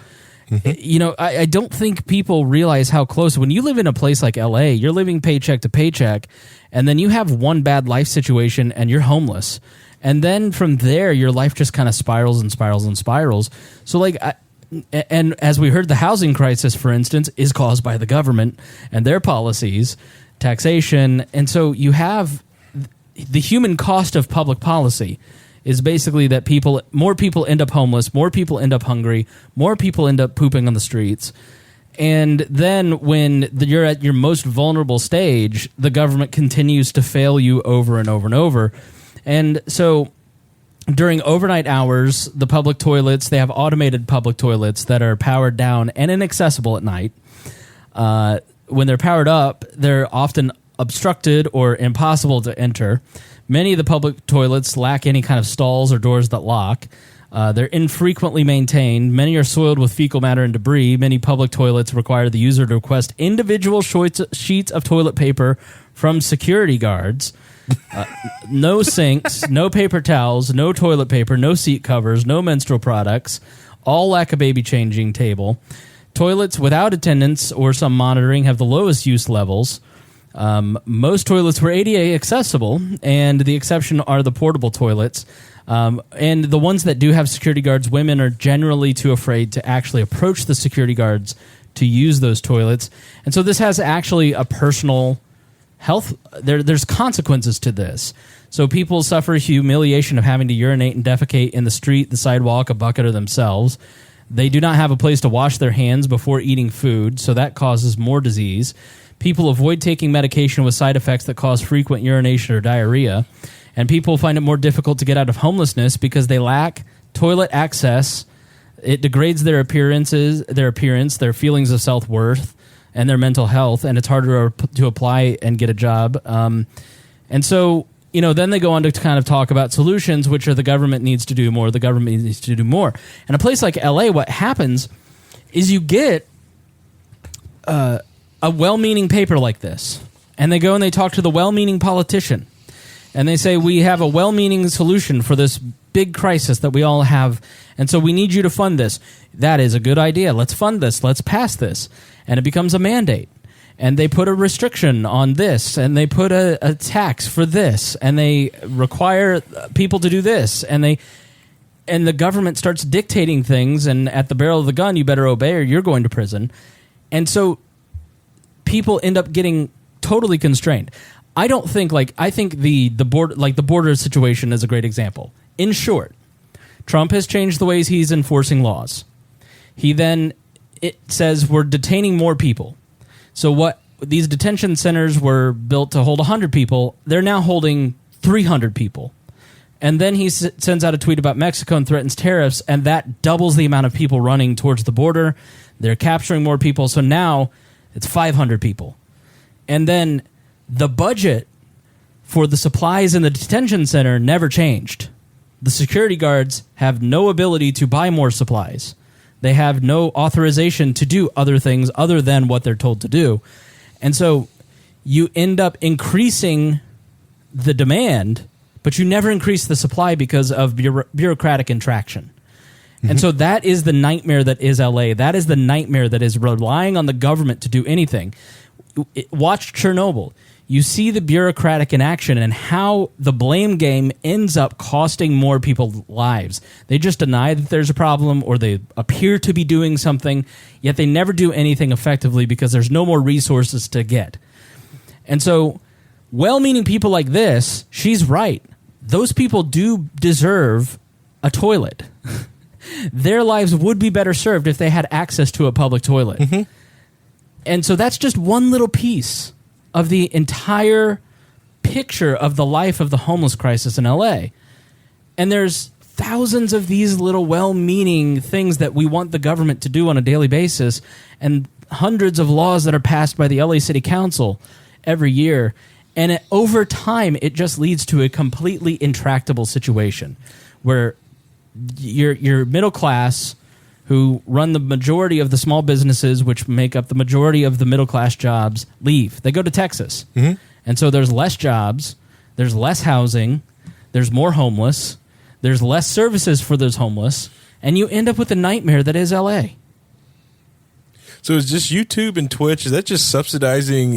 Mm-hmm. I don't think people realize how close. When you live in a place like LA, you're living paycheck to paycheck, and then you have one bad life situation and you're homeless. And then from there, your life just kind of spirals and spirals and spirals. So, and as we heard, the housing crisis, for instance, is caused by the government and their policies, taxation. And so you have the human cost of public policy is basically that more people end up homeless, more people end up hungry, more people end up pooping on the streets. And then when you're at your most vulnerable stage, the government continues to fail you over and over and over. And so during overnight hours, the public toilets, they have automated public toilets that are powered down and inaccessible at night. When they're powered up, they're often obstructed or impossible to enter. Many of the public toilets lack any kind of stalls or doors that lock. They're infrequently maintained. Many are soiled with fecal matter and debris. Many public toilets require the user to request individual sheets of toilet paper from security guards. No sinks, no paper towels, no toilet paper, no seat covers, no menstrual products. All lack a baby changing table. Toilets without attendants or some monitoring have the lowest use levels. Most toilets were ADA accessible, and the exception are the portable toilets. And the ones that do have security guards, women are generally too afraid to actually approach the security guards to use those toilets. And so this has actually a personal health. There's consequences to this. So people suffer humiliation of having to urinate and defecate in the street, the sidewalk, a bucket, or themselves. They do not have a place to wash their hands before eating food, so that causes more disease. People avoid taking medication with side effects that cause frequent urination or diarrhea. And people find it more difficult to get out of homelessness because they lack toilet access. It degrades their appearance, their feelings of self-worth, and their mental health, and it's harder to apply and get a job. And so, then they go on to kind of talk about solutions, which are the government needs to do more, the government needs to do more. And a place like LA, what happens is you get a well-meaning paper like this, and they go and they talk to the well-meaning politician, and they say, we have a well-meaning solution for this big crisis that we all have, and so we need you to fund this. That is a good idea. Let's fund this. Let's pass this. And it becomes a mandate. And they put a restriction on this, and they put a tax for this, and they require people to do this, and the government starts dictating things, and at the barrel of the gun, you better obey or you're going to prison. And so people end up getting totally constrained. I think the border situation is a great example. In short, Trump has changed the ways he's enforcing laws. It says we're detaining more people. So what these detention centers were built to hold 100 people, they're now holding 300 people. And then he sends out a tweet about Mexico and threatens tariffs, and that doubles the amount of people running towards the border. They're capturing more people, so now it's 500 people. And then the budget for the supplies in the detention center never changed. The security guards have no ability to buy more supplies. They have no authorization to do other things other than what they're told to do. And so you end up increasing the demand, but you never increase the supply because of bureaucratic interaction. Mm-hmm. And so that is the nightmare that is LA. That is the nightmare that is relying on the government to do anything. Watch Chernobyl. You see the bureaucratic inaction and how the blame game ends up costing more people lives. They just deny that there's a problem, or they appear to be doing something, yet they never do anything effectively because there's no more resources to get. And so, well-meaning people like this, she's right. Those people do deserve a toilet. Their lives would be better served if they had access to a public toilet. Mm-hmm. And so that's just one little piece of the entire picture of the life of the homeless crisis in LA. And there's thousands of these little well-meaning things that we want the government to do on a daily basis, and hundreds of laws that are passed by the LA City Council every year. And over time, it just leads to a completely intractable situation where your middle class, who run the majority of the small businesses, which make up the majority of the middle-class jobs, leave. They go to Texas. Mm-hmm. And so there's less jobs, there's less housing, there's more homeless, there's less services for those homeless, and you end up with the nightmare that is L.A. So is just YouTube and Twitch, is that just subsidizing,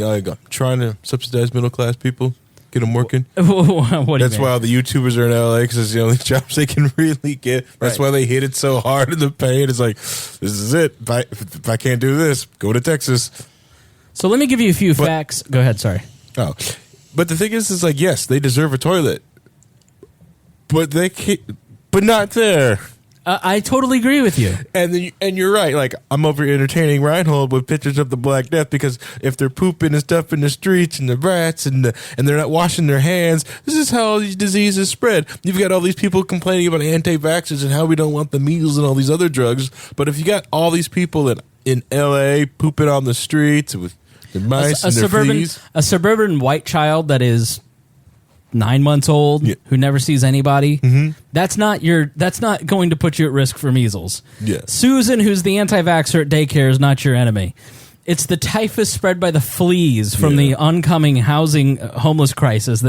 trying to subsidize middle-class people? Get them working. What do you That's mean? why all the YouTubers are in LA because it's the only jobs they can really get. That's why they hit it so hard in the paint. It's like, this is it. If I can't do this, go to Texas. So let me give you a few facts. Go ahead. Sorry. Oh, but the thing is like, yes, they deserve a toilet, but they can't. But not there. I totally agree with you. And you're right. Like, I'm over here entertaining Rhinehold with pictures of the Black Death because if they're pooping and stuff in the streets and the rats and they're not washing their hands, this is how all these diseases spread. You've got all these people complaining about anti-vaxxers and how we don't want the measles and all these other drugs. But if you got all these people in L.A. pooping on the streets with their mice and their fleas. A suburban white child that is 9 months old who never sees anybody, that's not going to put you at risk for measles. Yeah. Susan, who's the anti-vaxxer at daycare, is not your enemy. It's the typhus spread by the fleas from the oncoming housing homeless crisis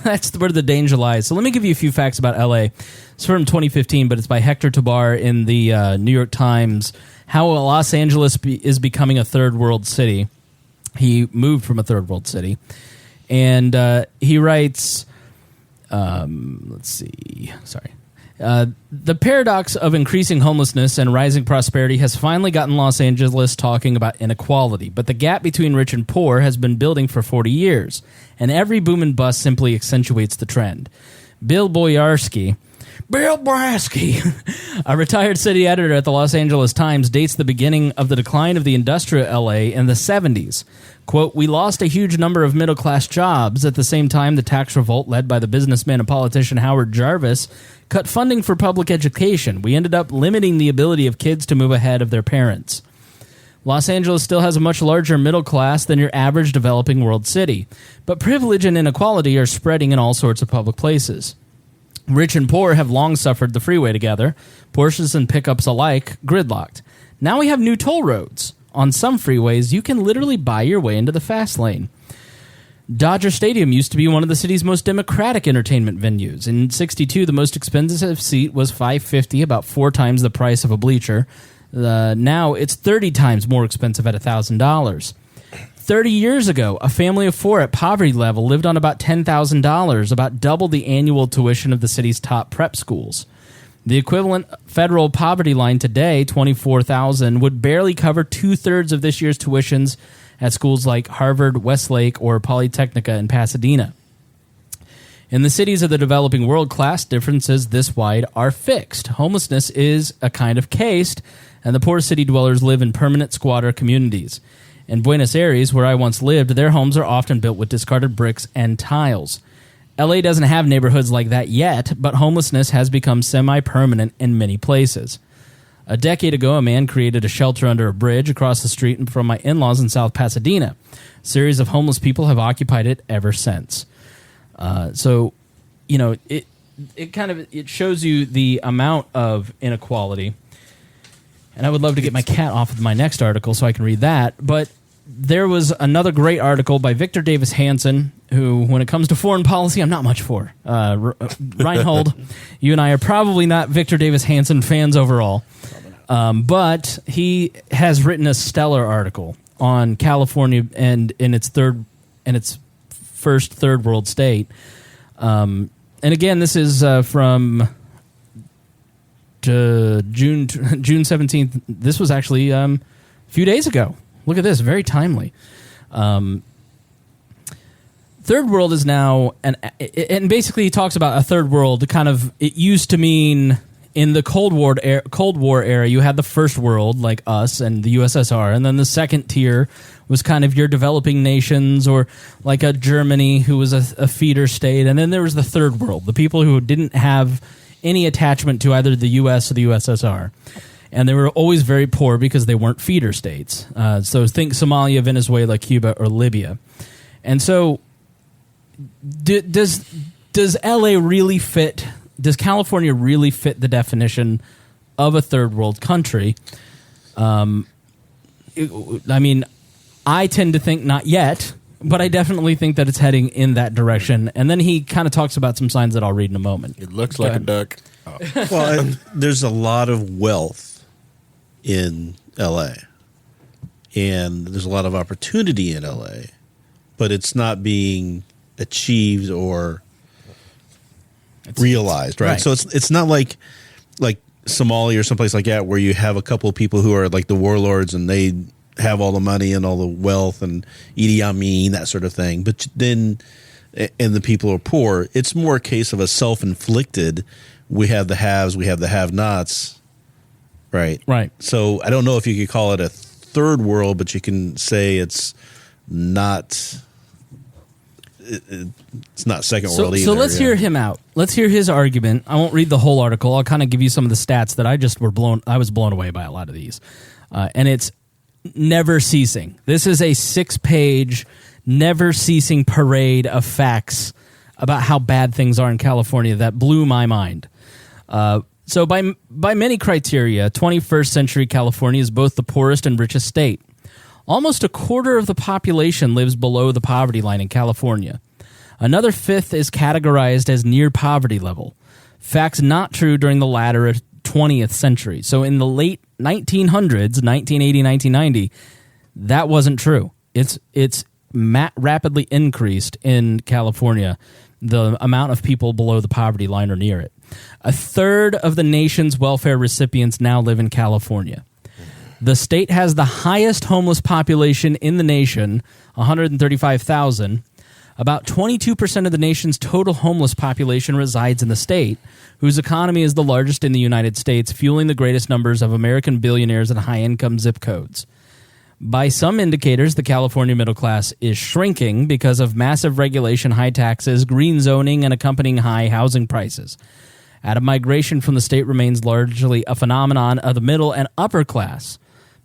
that's where the danger lies. So let me give you a few facts about LA. It's from 2015, but it's by Hector Tabar in the New York Times. How Los Angeles is becoming a third world city. He moved from a third world city. And he writes, let's see, sorry. The paradox of increasing homelessness and rising prosperity has finally gotten Los Angeles talking about inequality, but the gap between rich and poor has been building for 40 years, and every boom and bust simply accentuates the trend. Bill Brasky, a retired city editor at the Los Angeles Times, dates the beginning of the decline of the industrial LA in the 70s. Quote, we lost a huge number of middle-class jobs. At the same time, the tax revolt led by the businessman and politician Howard Jarvis cut funding for public education. We ended up limiting the ability of kids to move ahead of their parents. Los Angeles still has a much larger middle class than your average developing world city, but privilege and inequality are spreading in all sorts of public places. Rich and poor have long suffered the freeway together, Porsches and pickups alike gridlocked. Now we have new toll roads. On some freeways, you can literally buy your way into the fast lane. Dodger Stadium used to be one of the city's most democratic entertainment venues. In '62, the most expensive seat was $550, about 4 times the price of a bleacher. Now it's 30 times more expensive at $1,000. 30 years ago, a family of 4 at poverty level lived on about $10,000, about double the annual tuition of the city's top prep schools. The equivalent federal poverty line today, $24,000, would barely cover 2/3 of this year's tuitions at schools like Harvard, Westlake, or Polytechnica in Pasadena. In the cities of the developing world, class differences this wide are fixed. Homelessness is a kind of caste, and the poor city dwellers live in permanent squatter communities. In Buenos Aires, where I once lived, their homes are often built with discarded bricks and tiles. LA doesn't have neighborhoods like that yet, but homelessness has become semi-permanent in many places. A decade ago, a man created a shelter under a bridge across the street from my in-laws in South Pasadena. A series of homeless people have occupied it ever since. So, you know, it shows you the amount of inequality. And I would love to get my cat off of my next article so I can read that. But there was another great article by Victor Davis Hanson, who, when it comes to foreign policy, I'm not much for. Rhinehold, you and I are probably not Victor Davis Hanson fans overall. But he has written a stellar article on California and in its first third world state. And again, this is from June 17th. This was actually a few days ago. Look at this, very timely. Third world is now, and basically he talks about a third world. Kind of, it used to mean in the Cold War era, you had the first world like us and the USSR, and then the second tier was kind of your developing nations, or like a Germany who was a feeder state, and then there was the third world, the people who didn't have any attachment to either the US or the USSR. And they were always very poor because they weren't feeder states. So think Somalia, Venezuela, Cuba, or Libya. And so does LA really fit, does California really fit the definition of a third world country? I mean, I tend to think not yet, but I definitely think that it's heading in that direction. And then he kind of talks about some signs that I'll read in a moment. It looks like a duck. Oh. Well, there's a lot of wealth in LA, and there's a lot of opportunity in LA, but it's not being achieved or realized, right? So it's not like Somalia or someplace like that where you have a couple of people who are like the warlords and they have all the money and all the wealth and Idi Amin, that sort of thing. But then, and the people are poor. It's more a case of a self-inflicted. We have the haves, we have the have-nots, right? Right. So I don't know if you could call it a third world, but you can say it's not. It's not second world either. So let's hear him out. Let's hear his argument. I won't read the whole article. I'll kind of give you some of the stats that I was blown away by a lot of these. And it's never ceasing. This is a 6-page, never ceasing parade of facts about how bad things are in California that blew my mind. So by many criteria, 21st century California is both the poorest and richest state. Almost a quarter of the population lives below the poverty line in California. Another fifth is categorized as near poverty level. Facts not true during the latter 20th century. So in the late 1900s, 1980, 1990, that wasn't true. It's rapidly increased in California, the amount of people below the poverty line or near it. A third of the nation's welfare recipients now live in California. The state has the highest homeless population in the nation, 135,000. About 22% of the nation's total homeless population resides in the state, whose economy is the largest in the United States, fueling the greatest numbers of American billionaires and high-income zip codes. By some indicators, the California middle class is shrinking because of massive regulation, high taxes, green zoning, and accompanying high housing prices. Out of migration from the state remains largely a phenomenon of the middle and upper class.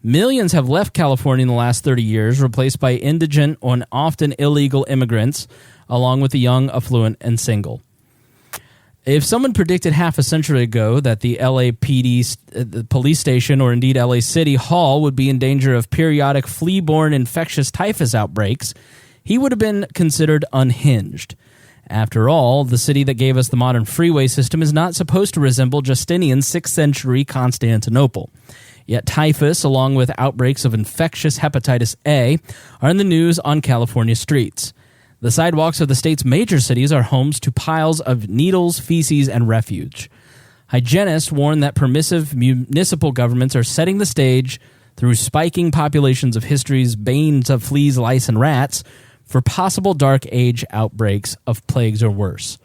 Millions have left California in the last 30 years, replaced by indigent and often illegal immigrants, along with the young, affluent, and single. If someone predicted half a century ago that the LAPD the police station or indeed LA City Hall would be in danger of periodic flea-borne infectious typhus outbreaks, he would have been considered unhinged. After all, the city that gave us the modern freeway system is not supposed to resemble Justinian's 6th century Constantinople. Yet typhus, along with outbreaks of infectious hepatitis A, are in the news on California streets. The sidewalks of the state's major cities are homes to piles of needles, feces, and refuse. Hygienists warn that permissive municipal governments are setting the stage through spiking populations of history's banes of fleas, lice, and rats for possible dark age outbreaks of plagues or worse.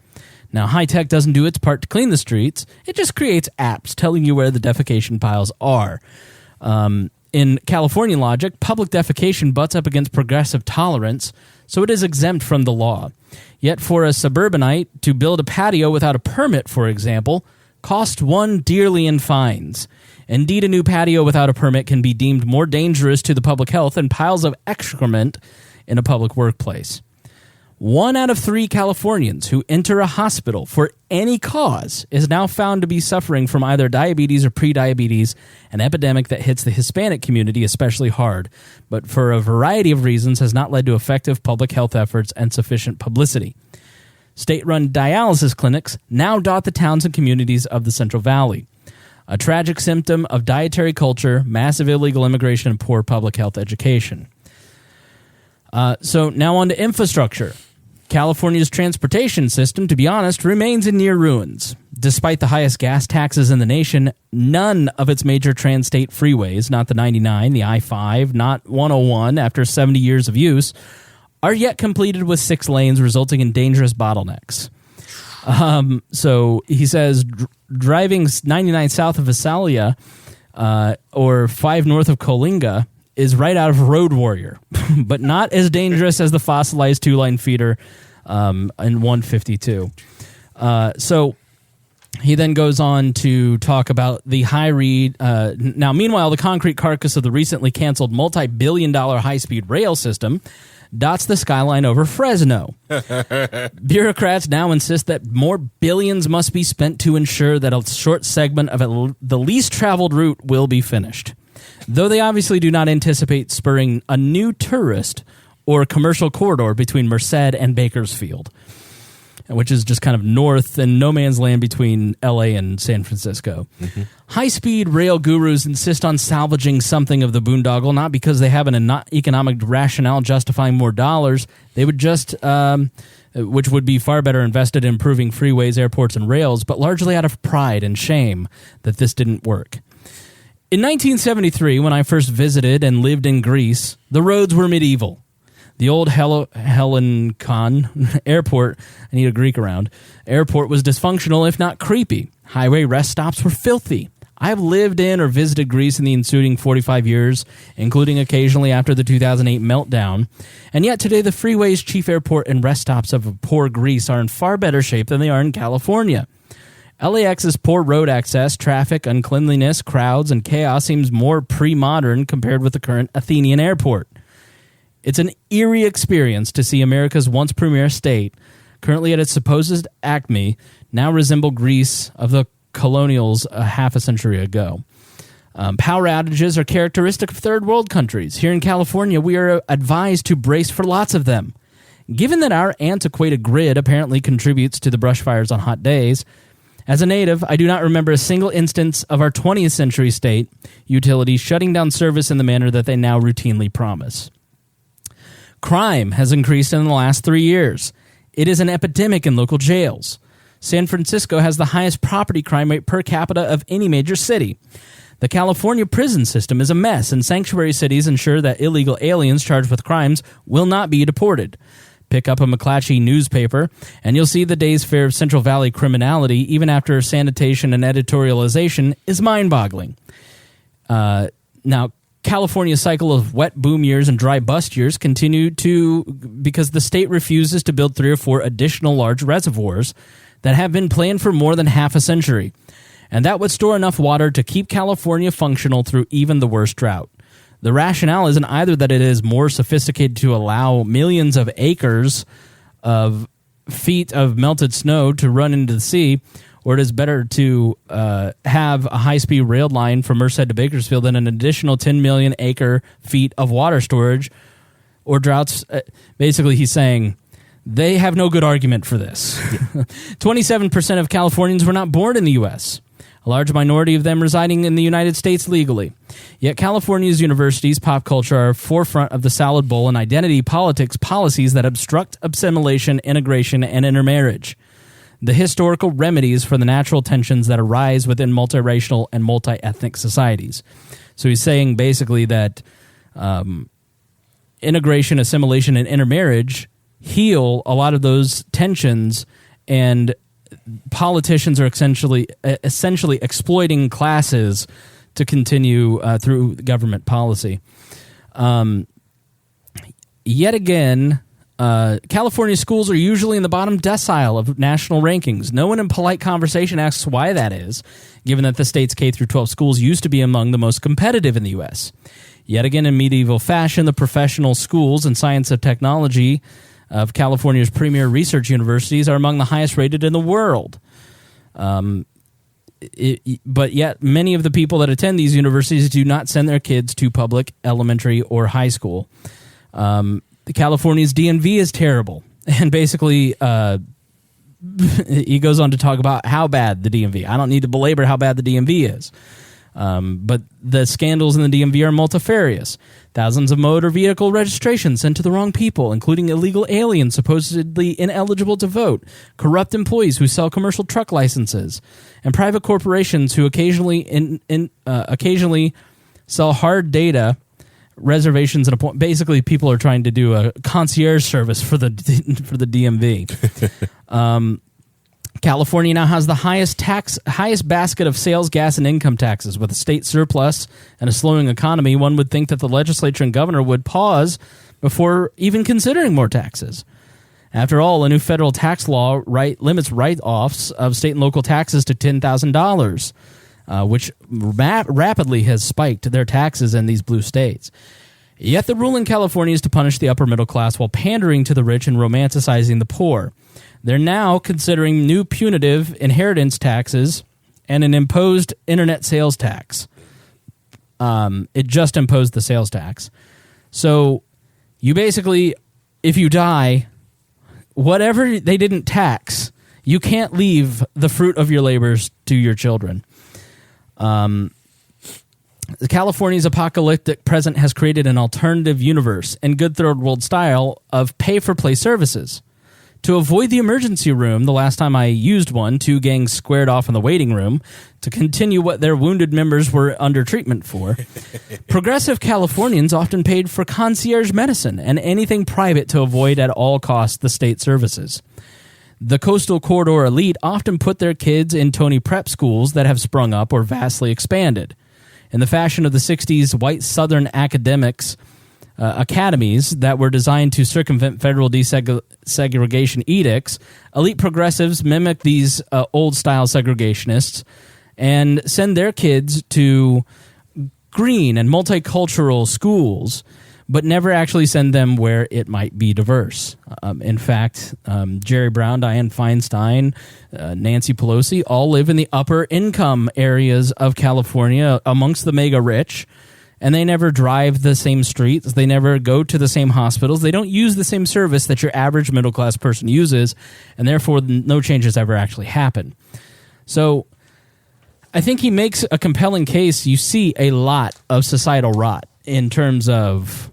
Now, high-tech doesn't do its part to clean the streets. It just creates apps telling you where the defecation piles are. In California logic, public defecation butts up against progressive tolerance, so it is exempt from the law. Yet for a suburbanite to build a patio without a permit, for example, costs one dearly in fines. Indeed, a new patio without a permit can be deemed more dangerous to the public health than piles of excrement in a public workplace. 1 out of 3 Californians who enter a hospital for any cause is now found to be suffering from either diabetes or prediabetes, an epidemic that hits the Hispanic community especially hard, but for a variety of reasons has not led to effective public health efforts and sufficient publicity. State-run dialysis clinics now dot the towns and communities of the Central Valley, a tragic symptom of dietary culture, massive illegal immigration, and poor public health education. So now on to infrastructure. California's transportation system, to be honest, remains in near ruins. Despite the highest gas taxes in the nation, none of its major trans-state freeways, not the 99, the I-5, not 101 after 70 years of use, are yet completed with 6 lanes, resulting in dangerous bottlenecks. So he says driving 99 south of Visalia or 5 north of Coalinga is right out of Road Warrior, but not as dangerous as the fossilized 2-line feeder in 152. So he then goes on to talk about the high read. Now, meanwhile, the concrete carcass of the recently canceled multi-billion-dollar high-speed rail system dots the skyline over Fresno. Bureaucrats now insist that more billions must be spent to ensure that a short segment of the least traveled route will be finished, though they obviously do not anticipate spurring a new tourist or commercial corridor between Merced and Bakersfield. which is just kind of north and no man's land between LA and San Francisco. High-speed rail gurus insist on salvaging something of the boondoggle, not because they have an economic rationale justifying more dollars. They would just, which would be far better invested in improving freeways, airports, and rails, but largely out of pride and shame that this didn't work. In 1973, when I first visited and lived in Greece, the roads were medieval. The old Hellinikon airport, I need a Greek around, airport was dysfunctional, if not creepy. Highway rest stops were filthy. I've lived in or visited Greece in the ensuing 45 years, including occasionally after the 2008 meltdown. And yet today the freeways, chief airport, and rest stops of poor Greece are in far better shape than they are in California. LAX's poor road access, traffic, uncleanliness, crowds, and chaos seems more pre-modern compared with the current Athenian airport. It's an eerie experience to see America's once premier state, currently at its supposed acme, now resemble Greece of the colonials a half a century ago. Power outages are characteristic of third world countries. Here in California, we are advised to brace for lots of them. Given that our antiquated grid apparently contributes to the brush fires on hot days, as a native, I do not remember a single instance of our 20th century state utilities shutting down service in the manner that they now routinely promise. Crime has increased in the last 3 years. It is an epidemic in local jails. San Francisco has the highest property crime rate per capita of any major city. The California prison system is a mess, and sanctuary cities ensure that illegal aliens charged with crimes will not be deported. Pick up a McClatchy newspaper, and you'll see the day's fare of Central Valley criminality, even after sanitation and editorialization, is mind-boggling. Now, California's cycle of wet boom years and dry bust years continue because the state refuses to build 3 or 4 additional large reservoirs that have been planned for more than half a century, and that would store enough water to keep California functional through even the worst drought. The rationale isn't either that it is more sophisticated to allow millions of acres of feet of melted snow to run into the sea, or it is better to have a high-speed rail line from Merced to Bakersfield than an additional 10 million acre feet of water storage or droughts. Basically, he's saying they have no good argument for this. 27% of Californians were not born in the U.S., a large minority of them residing in the United States legally. Yet California's universities, pop culture, are forefront of the salad bowl and identity politics policies that obstruct assimilation, integration, and intermarriage. The historical remedies for the natural tensions that arise within multiracial and multi-ethnic societies. So he's saying basically that integration, assimilation, and intermarriage heal a lot of those tensions, and politicians are essentially exploiting classes to continue through government policy. Yet again, California schools are usually in the bottom decile of national rankings. No one in polite conversation asks why that is, given that the state's K-12 schools used to be among the most competitive in the U.S. Yet again, in medieval fashion, the professional schools and science and technology of California's premier research universities are among the highest rated in the world. But yet, many of the people that attend these universities do not send their kids to public elementary or high school. California's DMV is terrible. And basically, he goes on to talk about how bad the DMV. I don't need to belabor how bad the DMV is. But the scandals in the DMV are multifarious. Thousands of motor vehicle registrations sent to the wrong people, including illegal aliens supposedly ineligible to vote, corrupt employees who sell commercial truck licenses, and private corporations who occasionally sell hard data reservations and appointments. Basically, people are trying to do a concierge service for the DMV. California now has the highest basket of sales, gas, and income taxes. With a state surplus and a slowing economy, one would think that the legislature and governor would pause before even considering more taxes. After all, a new federal tax law limits write-offs of state and local taxes to $10,000, which rapidly has spiked their taxes in these blue states. Yet the rule in California is to punish the upper middle class while pandering to the rich and romanticizing the poor. They're now considering new punitive inheritance taxes and an imposed internet sales tax. It just imposed the sales tax. So you basically, if you die, whatever they didn't tax, you can't leave the fruit of your labors to your children. California's apocalyptic present has created an alternative universe in good third world style of pay-for-play services. To avoid the emergency room, the last time I used one, 2 gangs squared off in the waiting room to continue what their wounded members were under treatment for. Progressive Californians often paid for concierge medicine and anything private to avoid at all costs the state services. The coastal corridor elite often put their kids in Tony prep schools that have sprung up or vastly expanded. In the fashion of the 60s white Southern academics, academies that were designed to circumvent federal desegregation edicts, elite progressives mimic these old-style segregationists and send their kids to green and multicultural schools, but never actually send them where it might be diverse. In fact, Jerry Brown, Dianne Feinstein, Nancy Pelosi all live in the upper income areas of California amongst the mega rich, and they never drive the same streets. They never go to the same hospitals. They don't use the same service that your average middle-class person uses, and therefore no changes ever actually happen. So I think he makes a compelling case. You see a lot of societal rot in terms of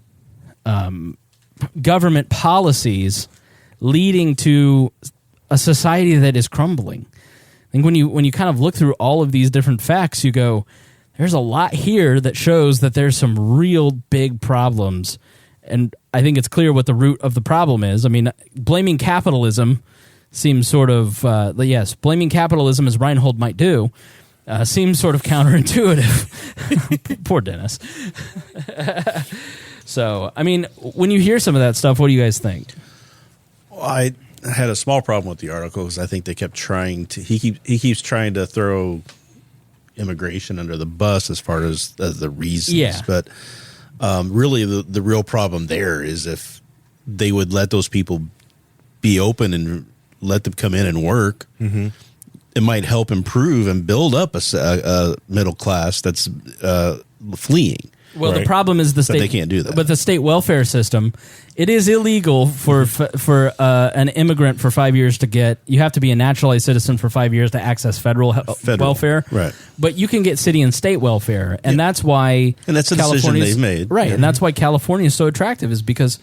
government policies leading to a society that is crumbling. I think when you kind of look through all of these different facts, you go, there's a lot here that shows that there's some real big problems. And I think it's clear what the root of the problem is. I mean, blaming capitalism seems sort of, yes, blaming capitalism as Rhinehold might do, seems sort of counterintuitive. Poor Dennis. So, I mean, when you hear some of that stuff, what do you guys think? Well, I had a small problem with the article because I think they kept trying to. He keeps trying to throw immigration under the bus as far as the reasons. Yeah. But really, the real problem there is if they would let those people be open and let them come in and work, it might help improve and build up a middle class that's fleeing. Well, the problem is the state. But they can't do that. But the state welfare system, it is illegal for an immigrant for 5 years to get. You have to be a naturalized citizen for 5 years to access federal welfare. Right. But you can get city and state welfare, and that's why. And that's a decision they've made, right? And that's why California is so attractive, is because.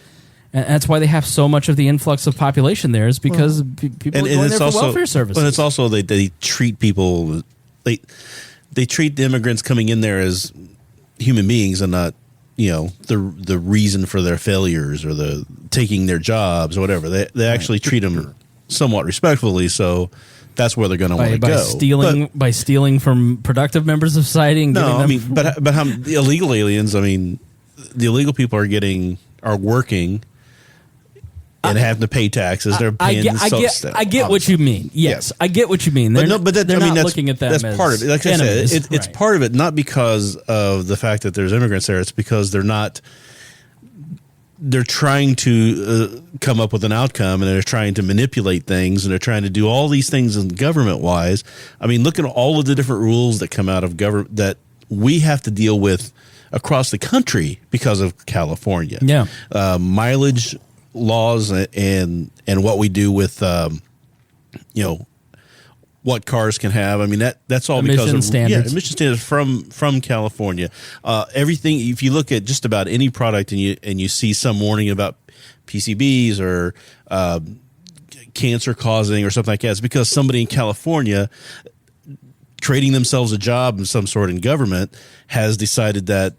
And that's why they have so much of the influx of population there, is because people are going there for welfare services. But it's also they treat people. They treat the immigrants coming in there as human beings and not, the reason for their failures or the taking their jobs or whatever. They actually treat them somewhat respectfully. So that's where they're going to want to go. By stealing from productive members of society and giving them. I mean, but how the illegal aliens? I mean, the illegal people are working. And having to pay taxes. They're paying I get what you mean. Yes, I get what you mean. They're not looking at them that's as part of it. Like enemies. I said, it's part of it, not because of the fact that there's immigrants there. It's because they're trying to come up with an outcome, and they're trying to manipulate things, and they're trying to do all these things government-wise. I mean, look at all of the different rules that come out of government that we have to deal with across the country because of California. Yeah. Mileage laws and what we do with what cars can have. I mean that's all because of standards. Emission standards from California. Everything, if you look at just about any product and you see some warning about PCBs or cancer causing or something like that, it's because somebody in California creating themselves a job in some sort in government has decided that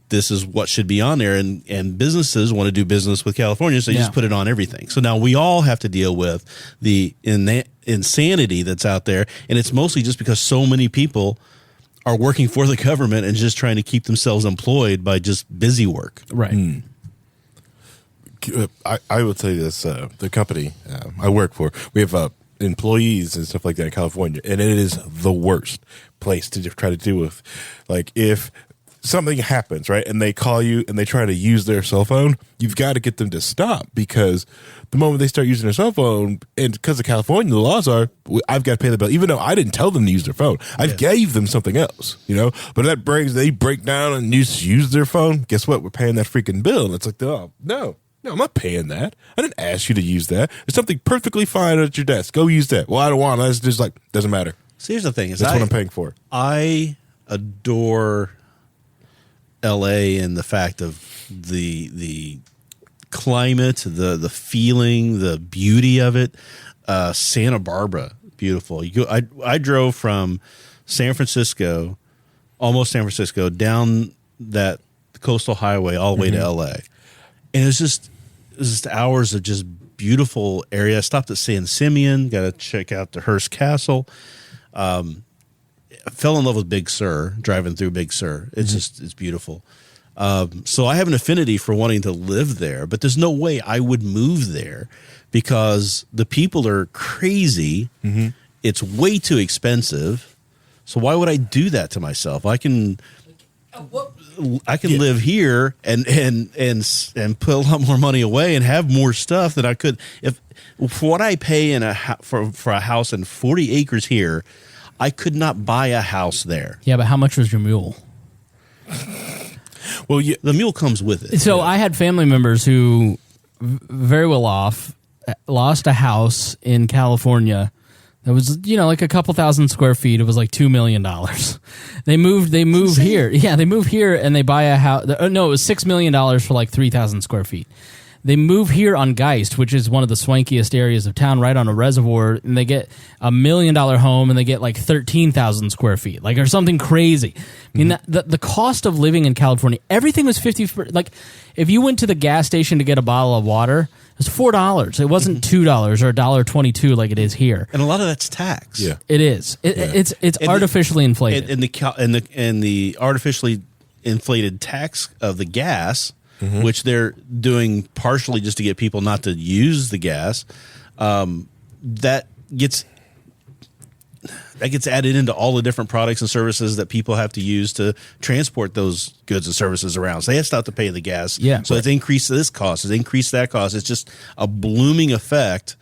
this is what should be on there, and businesses want to do business with California, so you just put it on everything. So now we all have to deal with the insanity that's out there, and it's mostly just because so many people are working for the government and just trying to keep themselves employed by just busy work. Right. I would say this, the company I work for, we have employees and stuff like that in California, and it is the worst place to try to deal with. Like, if something happens, right, and they call you and they try to use their cell phone, you've got to get them to stop, because the moment they start using their cell phone, and because of California, the laws are, I've got to pay the bill, even though I didn't tell them to use their phone. I gave them something else, but they break down and use their phone. Guess what? We're paying that freaking bill. And it's like, oh, no, No, I'm not paying that. I didn't ask you to use that. There's something perfectly fine at your desk. Go use that. Well, I don't want it. It's just like, doesn't matter. So here's the thing: is That's what I'm paying for. I adore L.A. and the fact of the climate, the feeling, the beauty of it. Santa Barbara, beautiful. I drove from San Francisco, almost San Francisco, down that coastal highway all the way to L.A. And it was just hours of just beautiful area. I stopped at San Simeon, got to check out the Hearst Castle. I fell in love with Big Sur, driving through Big Sur. It's beautiful. So I have an affinity for wanting to live there, but there's no way I would move there because the people are crazy. It's way too expensive. So why would I do that to myself? I can live here and put a lot more money away and have more stuff than I could if for what I pay for a house and 40 acres here. I could not buy a house there. Yeah, but how much was your mule? Well, yeah, the mule comes with it. So I had family members who very well off lost a house in California that was, like a couple thousand square feet. It was like $2 million. They move here. Yeah, they move here and they buy a house. No, it was $6 million for like 3,000 square feet. They move here on Geist, which is one of the swankiest areas of town, right on a reservoir, and they get $1 million home, and they get like 13,000 square feet, or something crazy. I mean, the cost of living in California, everything was 50. Like, if you went to the gas station to get a bottle of water, it was $4. It wasn't $2 or $1.22 like it is here. And a lot of that's tax. Yeah, it is. It's artificially inflated. And the artificially inflated tax of the gas. Which they're doing partially just to get people not to use the gas, that gets added into all the different products and services that people have to use to transport those goods and services around. So they have to stop to pay the gas. Yeah. So it's increased this cost, it's increased that cost. It's just a blooming effect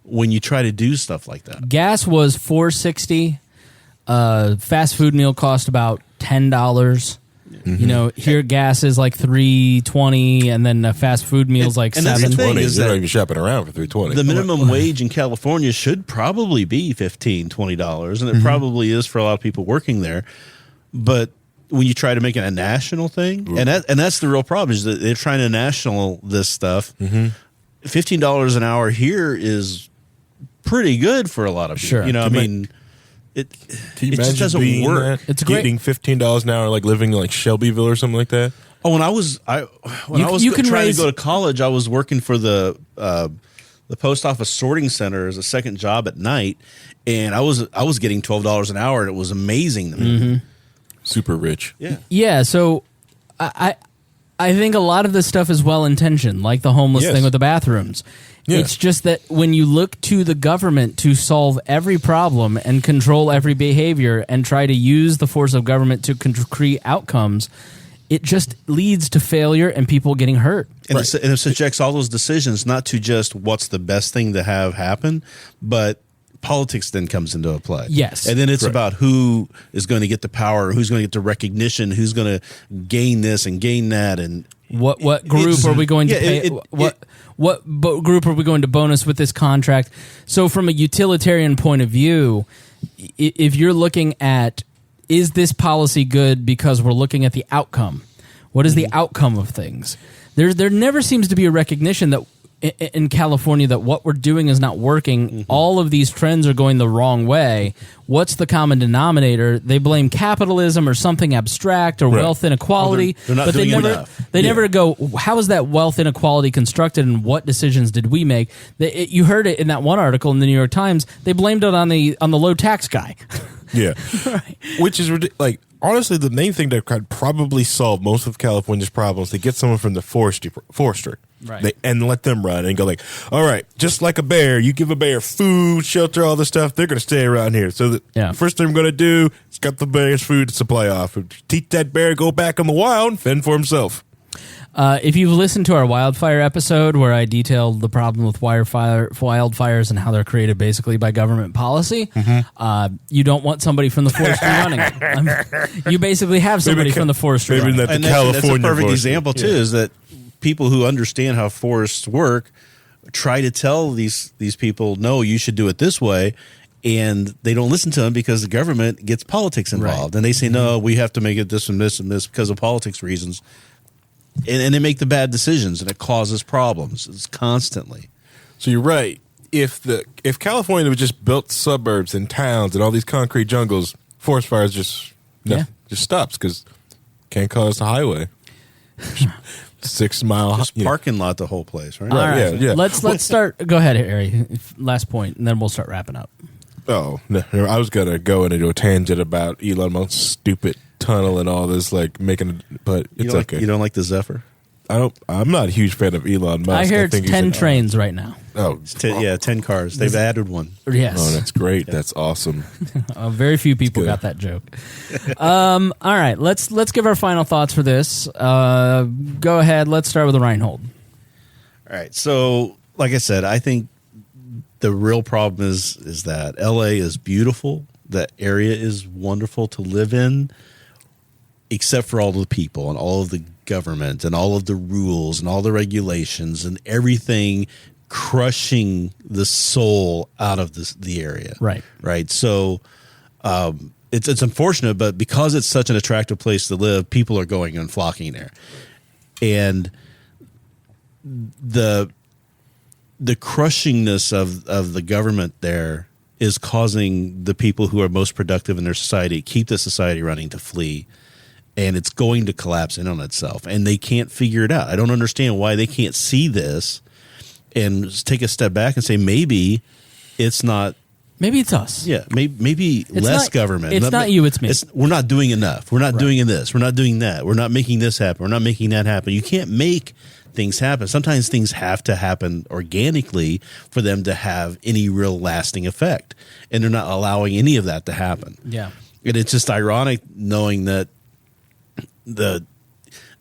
when you try to do stuff like that. Gas was $4.60. Fast food meal cost about $10. Here gas is like $3.20, and then a fast food meal is like $7.20. You're not even shopping around for $3.20. The minimum wage in California should probably be $15, $20, and it probably is for a lot of people working there. But when you try to make it a national thing, and that's the real problem, is that they're trying to national this stuff. $15 an hour here is pretty good for a lot of people. Sure. It Can you just doesn't work. It's great. Getting $15 an hour, like living in like Shelbyville or something like that. Oh, when I was trying to go to college, I was working for the post office sorting center as a second job at night, and I was getting $12 an hour, and it was amazing to me. Super rich. Yeah. So I think a lot of this stuff is well intentioned, like the homeless thing with the bathrooms. Yeah. It's just that when you look to the government to solve every problem and control every behavior and try to use the force of government to create outcomes, it just leads to failure and people getting hurt. And it subjects all those decisions not to just what's the best thing to have happen, but politics then comes into play. Yes. And then it's about who is going to get the power, who's going to get the recognition, who's going to gain this and gain that, and what group are we going to pay? What group are we going to bonus with this contract? So from a utilitarian point of view, if you're looking at, is this policy good because we're looking at the outcome? What is the outcome of things? There never seems to be a recognition that in California that what we're doing is not working. All of these trends are going the wrong way. What's the common denominator? They blame capitalism or something abstract or wealth inequality. They're not doing enough. They never go, how is that wealth inequality constructed and what decisions did we make? You heard it in that one article in the New York Times. They blamed it on the low tax guy. Yeah. Right. Which is like, honestly, the main thing that could probably solve most of California's problems, they get someone from the forestry. Right. And let them run and go like, all right, just like a bear, you give a bear food, shelter, all this stuff, they're going to stay around here. So the first thing I'm going to do is cut the bear's food supply off. Teach that bear to go back in the wild and fend for himself. If you've listened to our wildfire episode where I detailed the problem with wildfires and how they're created basically by government policy, you don't want somebody from the forestry running it. You basically have somebody from the forestry running it. That's a perfect example, too, is that people who understand how forests work try to tell these people, no, you should do it this way. And they don't listen to them because the government gets politics involved. Right. And they say, no, we have to make it this and this and this because of politics reasons. And they make the bad decisions, and it causes problems. It's constantly. So you're right. If California was just built suburbs and towns and all these concrete jungles, forest fires just stops because can't cause the highway. 6 mile Just parking lot the whole place, right? All right. Yeah. Let's start. Go ahead, Harry. Last point, and then we'll start wrapping up. Oh, no, I was gonna go into a tangent about Elon Musk's stupid tunnel and all this, but it's okay. You don't like the Zephyr? I'm not a huge fan of Elon Musk. I hear it's think he's 10 trains right now. Oh, 10 cars. They've added one. Yes. oh, that's great. That's awesome. Very few people good. got that joke. All right, let's give our final thoughts for this. Go ahead. Let's start with the Rhinehold. All right. So, like I said, I think the real problem is that LA is beautiful. That area is wonderful to live in, except for all the people and all of the government and all of the rules and all the regulations and everything crushing the soul out of the area. Right. So it's unfortunate, but because it's such an attractive place to live, people are going and flocking there. And the crushingness of the government there is causing the people who are most productive in their society, keep the society running, to flee. And it's going to collapse in on itself. And they can't figure it out. I don't understand why they can't see this and just take a step back and say, maybe it's not. Maybe it's us. Yeah, maybe less government. It's not you, it's me. We're not doing enough. We're not doing this. We're not doing that. We're not making this happen. We're not making that happen. You can't make things happen. Sometimes things have to happen organically for them to have any real lasting effect. And they're not allowing any of that to happen. Yeah. And it's just ironic knowing that the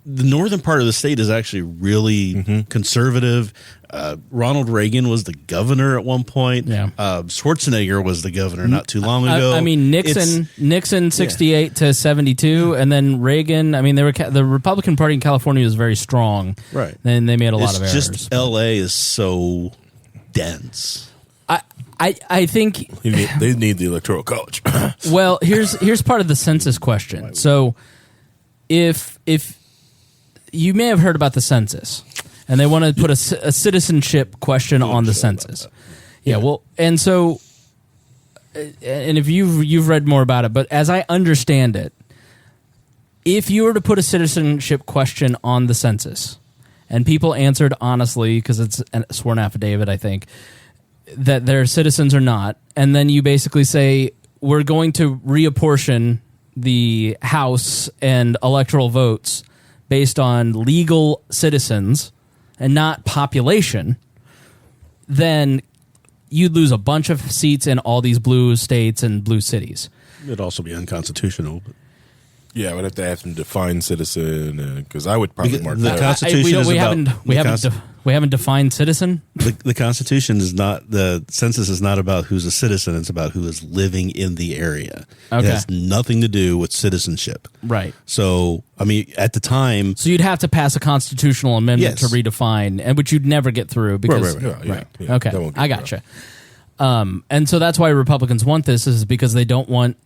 northern part of the state is actually really conservative. Ronald Reagan was the governor at one point. Yeah. Schwarzenegger was the governor not too long ago. I mean, Nixon 68 to 72, and then Reagan. I mean, the Republican Party in California was very strong. Right. And they made a lot of errors. It's just L.A. is so dense. I think they need the Electoral College. well, here's part of the census question. So if you may have heard about the census, and they want to put a citizenship question on the census. Yeah, well, and so, and if you've read more about it, but as I understand it, if you were to put a citizenship question on the census, and people answered honestly, because it's a sworn affidavit, I think, that they're citizens or not, and then you basically say, we're going to reapportion the House and electoral votes based on legal citizens and not population, then you'd lose a bunch of seats in all these blue states and blue cities. It'd also be unconstitutional. But. Yeah, I would have to ask them to define citizen, because I would probably mark the that. Constitution We haven't defined citizen. The Constitution is not, the census is not about who's a citizen. It's about who is living in the area. Okay. It has nothing to do with citizenship. Right. So, I mean, at the time, So you'd have to pass a constitutional amendment to redefine, and which you'd never get through because. Yeah. Okay, That won't get I gotcha. And so that's why Republicans want this, is because they don't want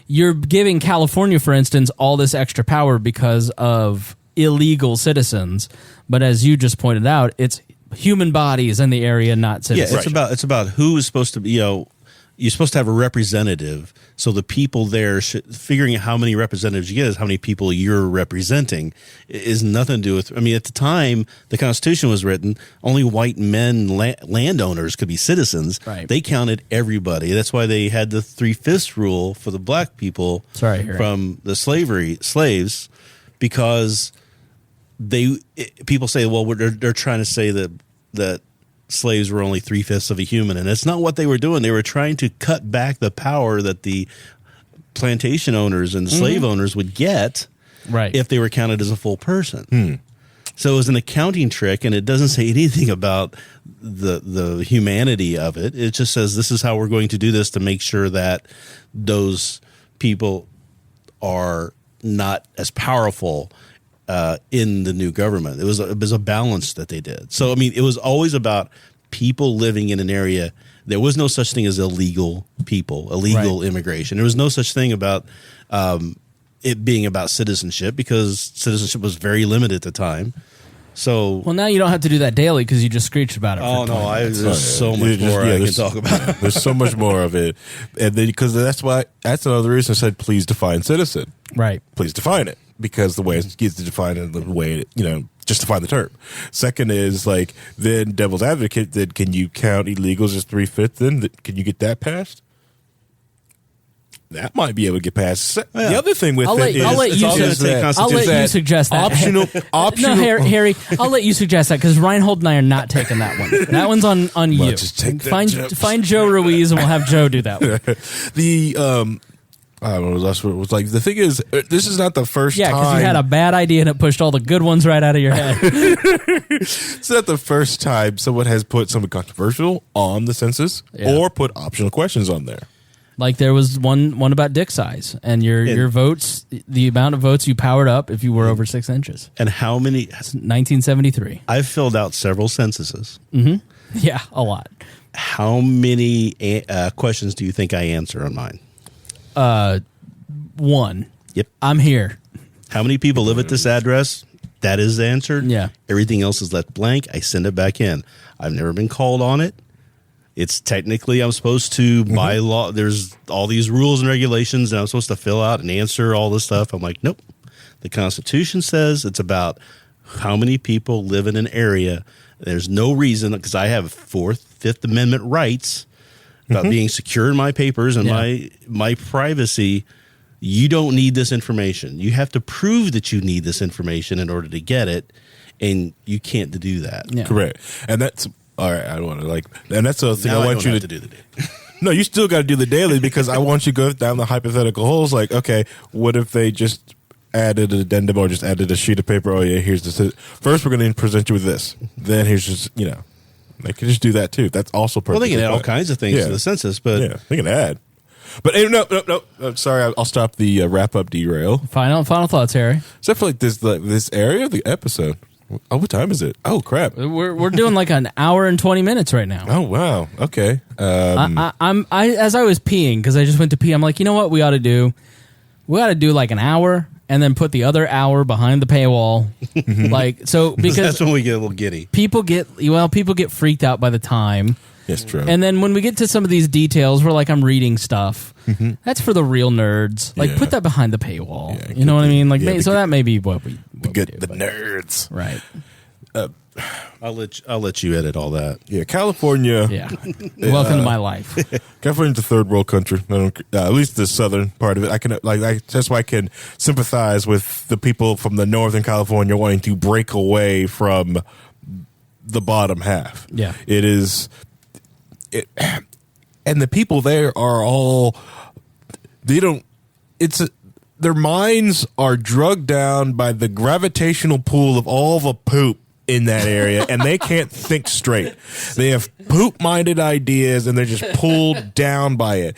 you're giving California, for instance, all this extra power because of illegal citizens, but as you just pointed out, it's human bodies in the area, not citizens. Yeah, it's about who is supposed to be. You're supposed to have a representative, so the people there figuring out how many representatives you get is how many people you're representing. It is nothing to do with. I mean, at the time the Constitution was written, only white men landowners could be citizens. Right. They counted everybody. That's why they had the 3/5 rule for the black people from the slaves, because people say, well, they're trying to say that slaves were only 3/5 of a human, and that's not what they were doing. They were trying to cut back the power that the plantation owners and the slave owners would get if they were counted as a full person. So it was an accounting trick, and it doesn't say anything about the humanity of it. It just says this is how we're going to do this to make sure that those people are not as powerful in the new government. It was a balance that they did. So I mean, it was always about people living in an area. There was no such thing as illegal immigration. There was no such thing about it being about citizenship, because citizenship was very limited at the time. So well, now you don't have to do that daily because you just screeched about it. Oh no, there's so much more I can talk about. There's so much more of it, and then because that's another reason I said please define citizen. Right. Please define it, because the way it gets to define it, the way just define the term. Second is like, then devil's advocate. Then can you count illegals as 3/5? Then can you get that passed? That might be able to get passed. The other thing with I'll let you suggest that. Optional. No, Harry, I'll let you suggest that, because Rhinehold and I are not taking that one. That one's on you. Just take that, find Joe Ruiz, and we'll have Joe do that one. I don't know. That's what it was like. The thing is, this is not the first time. Yeah, because you had a bad idea and it pushed all the good ones right out of your head. It's not the first time someone has put something controversial on the census or put optional questions on there. Like there was one about dick size and your votes, the amount of votes you powered up if you were over 6 inches. And how many? 1973. I've filled out several censuses. Mm-hmm. Yeah, a lot. How many questions do you think I answer on mine? 1. Yep. I'm here. How many people live at this address? That is answered. Yeah. Everything else is left blank. I send it back in. I've never been called on it. It's technically, I'm supposed to, by law, there's all these rules and regulations, and I'm supposed to fill out and answer all this stuff. I'm like, nope. The Constitution says it's about how many people live in an area. There's no reason, because I have Fifth Amendment rights about being secure in my papers and my privacy. You don't need this information. You have to prove that you need this information in order to get it, and you can't do that. Yeah. Correct. And that's... All right, I don't want to and that's the thing. I want you to do the daily. No, you still got to do the daily, because I want you to go down the hypothetical holes. Like, okay, what if they just added an addendum or just added a sheet of paper? Oh yeah, here's this. First, we're going to present you with this. Then here's just they can just do that too. That's also perfect. Well, they can add all kinds of things to the census, but they can add. But no. Sorry, I'll stop the wrap up derail. Final thoughts, Harry. So I feel like this area of the episode. Oh, what time is it? Oh, crap! We're doing like an hour and 20 minutes right now. Oh, wow. Okay. As I was peeing, because I just went to pee, I'm like, you know what we ought to do? We ought to do like an hour and then put the other hour behind the paywall. Because that's when we get a little giddy. People get freaked out by the time. Yes, true. And then when we get to some of these details, we're like, I'm reading stuff. That's for the real nerds. Like, put that behind the paywall. Yeah, you know what I mean? Like, that may be what we get do, the nerds, right? I'll let you edit all that. Yeah, California. Yeah, welcome to my life. California's a third world country. At least the southern part of it. I can that's why I can sympathize with the people from the northern California wanting to break away from the bottom half. Yeah, it is. And the people there are all. They don't. Their minds are drugged down by the gravitational pull of all the poop in that area, and they can't think straight. They have poop-minded ideas, and they're just pulled down by it.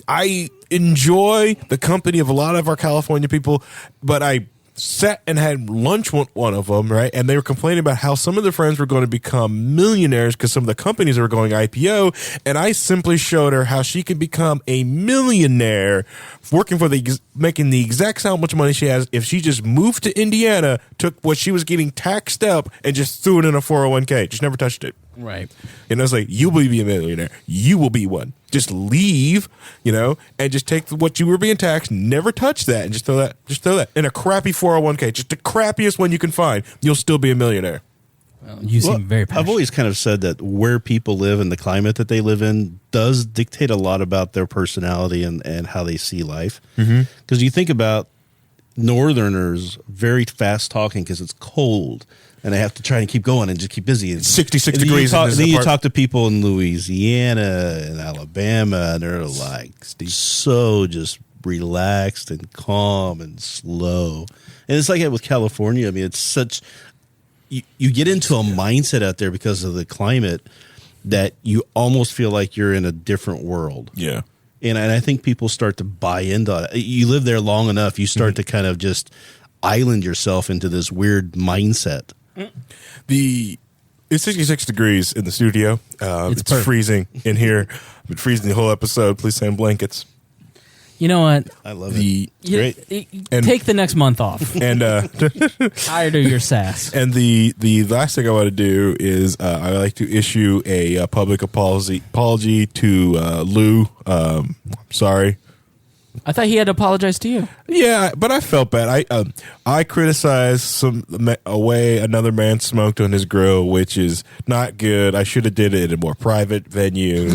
I enjoy the company of a lot of our California people, but I sat and had lunch with one of them, right? And they were complaining about how some of their friends were going to become millionaires because some of the companies were going IPO. And I simply showed her how she could become a millionaire working for making the exact how much money she has if she just moved to Indiana, took what she was getting taxed up, and just threw it in a 401k. Just never touched it. Right. And I was like, you will be a millionaire. You will be one. Just leave, and just take what you were being taxed, never touch that, and just throw that in a crappy 401k, just the crappiest one you can find. You'll still be a millionaire. Well, you seem very passionate. I've always kind of said that where people live and the climate that they live in does dictate a lot about their personality and how they see life. Because you think about Northerners, very fast talking because it's cold. And they have to try and keep going and just keep busy. And 66 degrees. Then you talk to people in Louisiana and Alabama, and they're like so just relaxed and calm and slow. And it's like that with California. I mean, it's such you get into a mindset out there because of the climate that you almost feel like you're in a different world. Yeah. And I think people start to buy into it. You live there long enough, you start to kind of just island yourself into this weird mindset. It's 66 degrees in the studio. It's perfect. freezing in here. I've been freezing the whole episode. Please send blankets. You know what? I love it. Great. And- Take the next month off. And Tired of your sass. and the last thing I want to do is I like to issue a public apology to Lou. Sorry. I thought he had to apologize to you. Yeah, but I felt bad. I criticized a way another man smoked on his grill, which is not good. I should have did it in a more private venue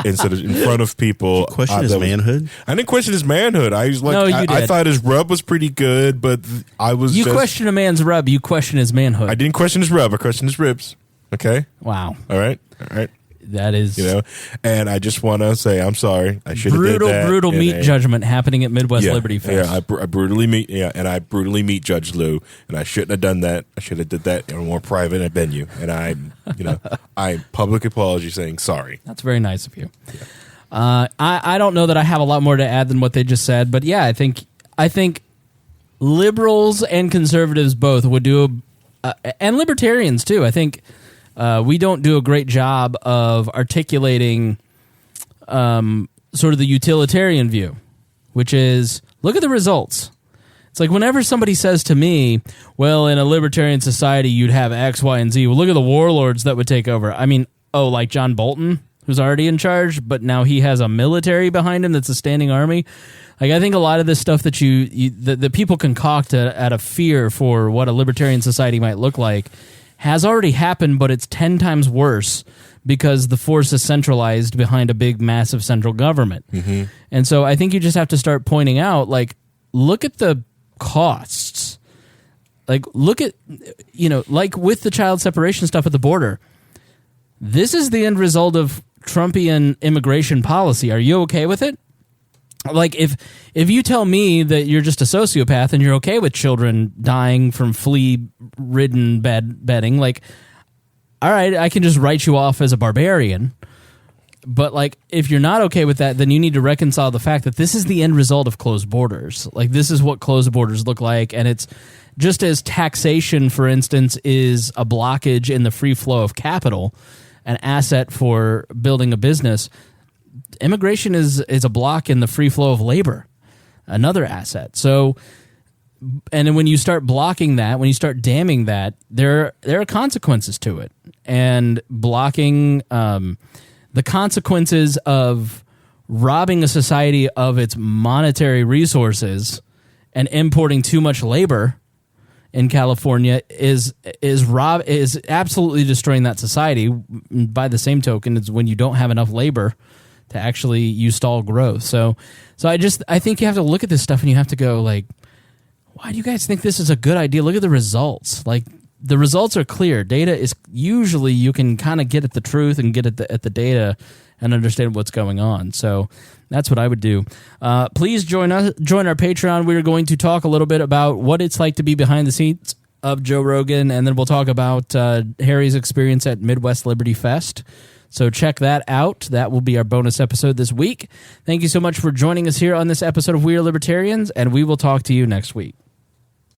instead of in front of people. Question his manhood? I didn't question his manhood. I was like, No, you I did. thought his rub was pretty good, but I was. You just, question a man's rub, you question his manhood. I didn't question his rub. I questioned his ribs. Okay. Wow. All right. That is And I just want to say I'm sorry. I should have did that. brutal meat judgment happening at Midwest Yeah, Liberty Fest. Yeah, I brutally meet Judge Lou, and I shouldn't have done that. I should have did that in a more private venue. And I public apology saying sorry. That's very nice of you. I don't know that I have a lot more to add than what they just said, but yeah, I think liberals and conservatives both would do, and libertarians too. I think we don't do a great job of articulating sort of the utilitarian view, which is look at the results. It's like whenever somebody says to me, well, in a libertarian society, you'd have X, Y, and Z. Well, look at the warlords that would take over. I mean, like John Bolton, who's already in charge, but now he has a military behind him that's a standing army. Like, I think a lot of this stuff that that people concoct out of fear for what a libertarian society might look like has already happened, but it's 10 times worse because the force is centralized behind a big, massive central government. Mm-hmm. And so I think you just have to start pointing out, like, look at the costs. Like, look at, like with the child separation stuff at the border, this is the end result of Trumpian immigration policy. Are you okay with it? Like, if you tell me that you're just a sociopath and you're okay with children dying from flea-ridden bedding, like, all right, I can just write you off as a barbarian. But, like, if you're not okay with that, then you need to reconcile the fact that this is the end result of closed borders. Like, this is what closed borders look like, and it's just as taxation, for instance, is a blockage in the free flow of capital, an asset for building a business. Immigration is a block in the free flow of labor, another asset. So, and then when you start blocking that, when you start damming that, there are consequences to it. And blocking the consequences of robbing a society of its monetary resources and importing too much labor in California is absolutely destroying that society. By the same token, it's when you don't have enough labor to actually you stall growth. So I think you have to look at this stuff and you have to go like, why do you guys think this is a good idea? Look at the results. Like, the results are clear. Data is usually you can kind of get at the truth and get at the data and understand what's going on. So that's what I would do. Please join our Patreon. We're going to talk a little bit about what it's like to be behind the scenes of Joe Rogan, and then we'll talk about Harry's experience at Midwest Liberty Fest. So check that out. That will be our bonus episode this week. Thank you so much for joining us here on this episode of We Are Libertarians, and we will talk to you next week.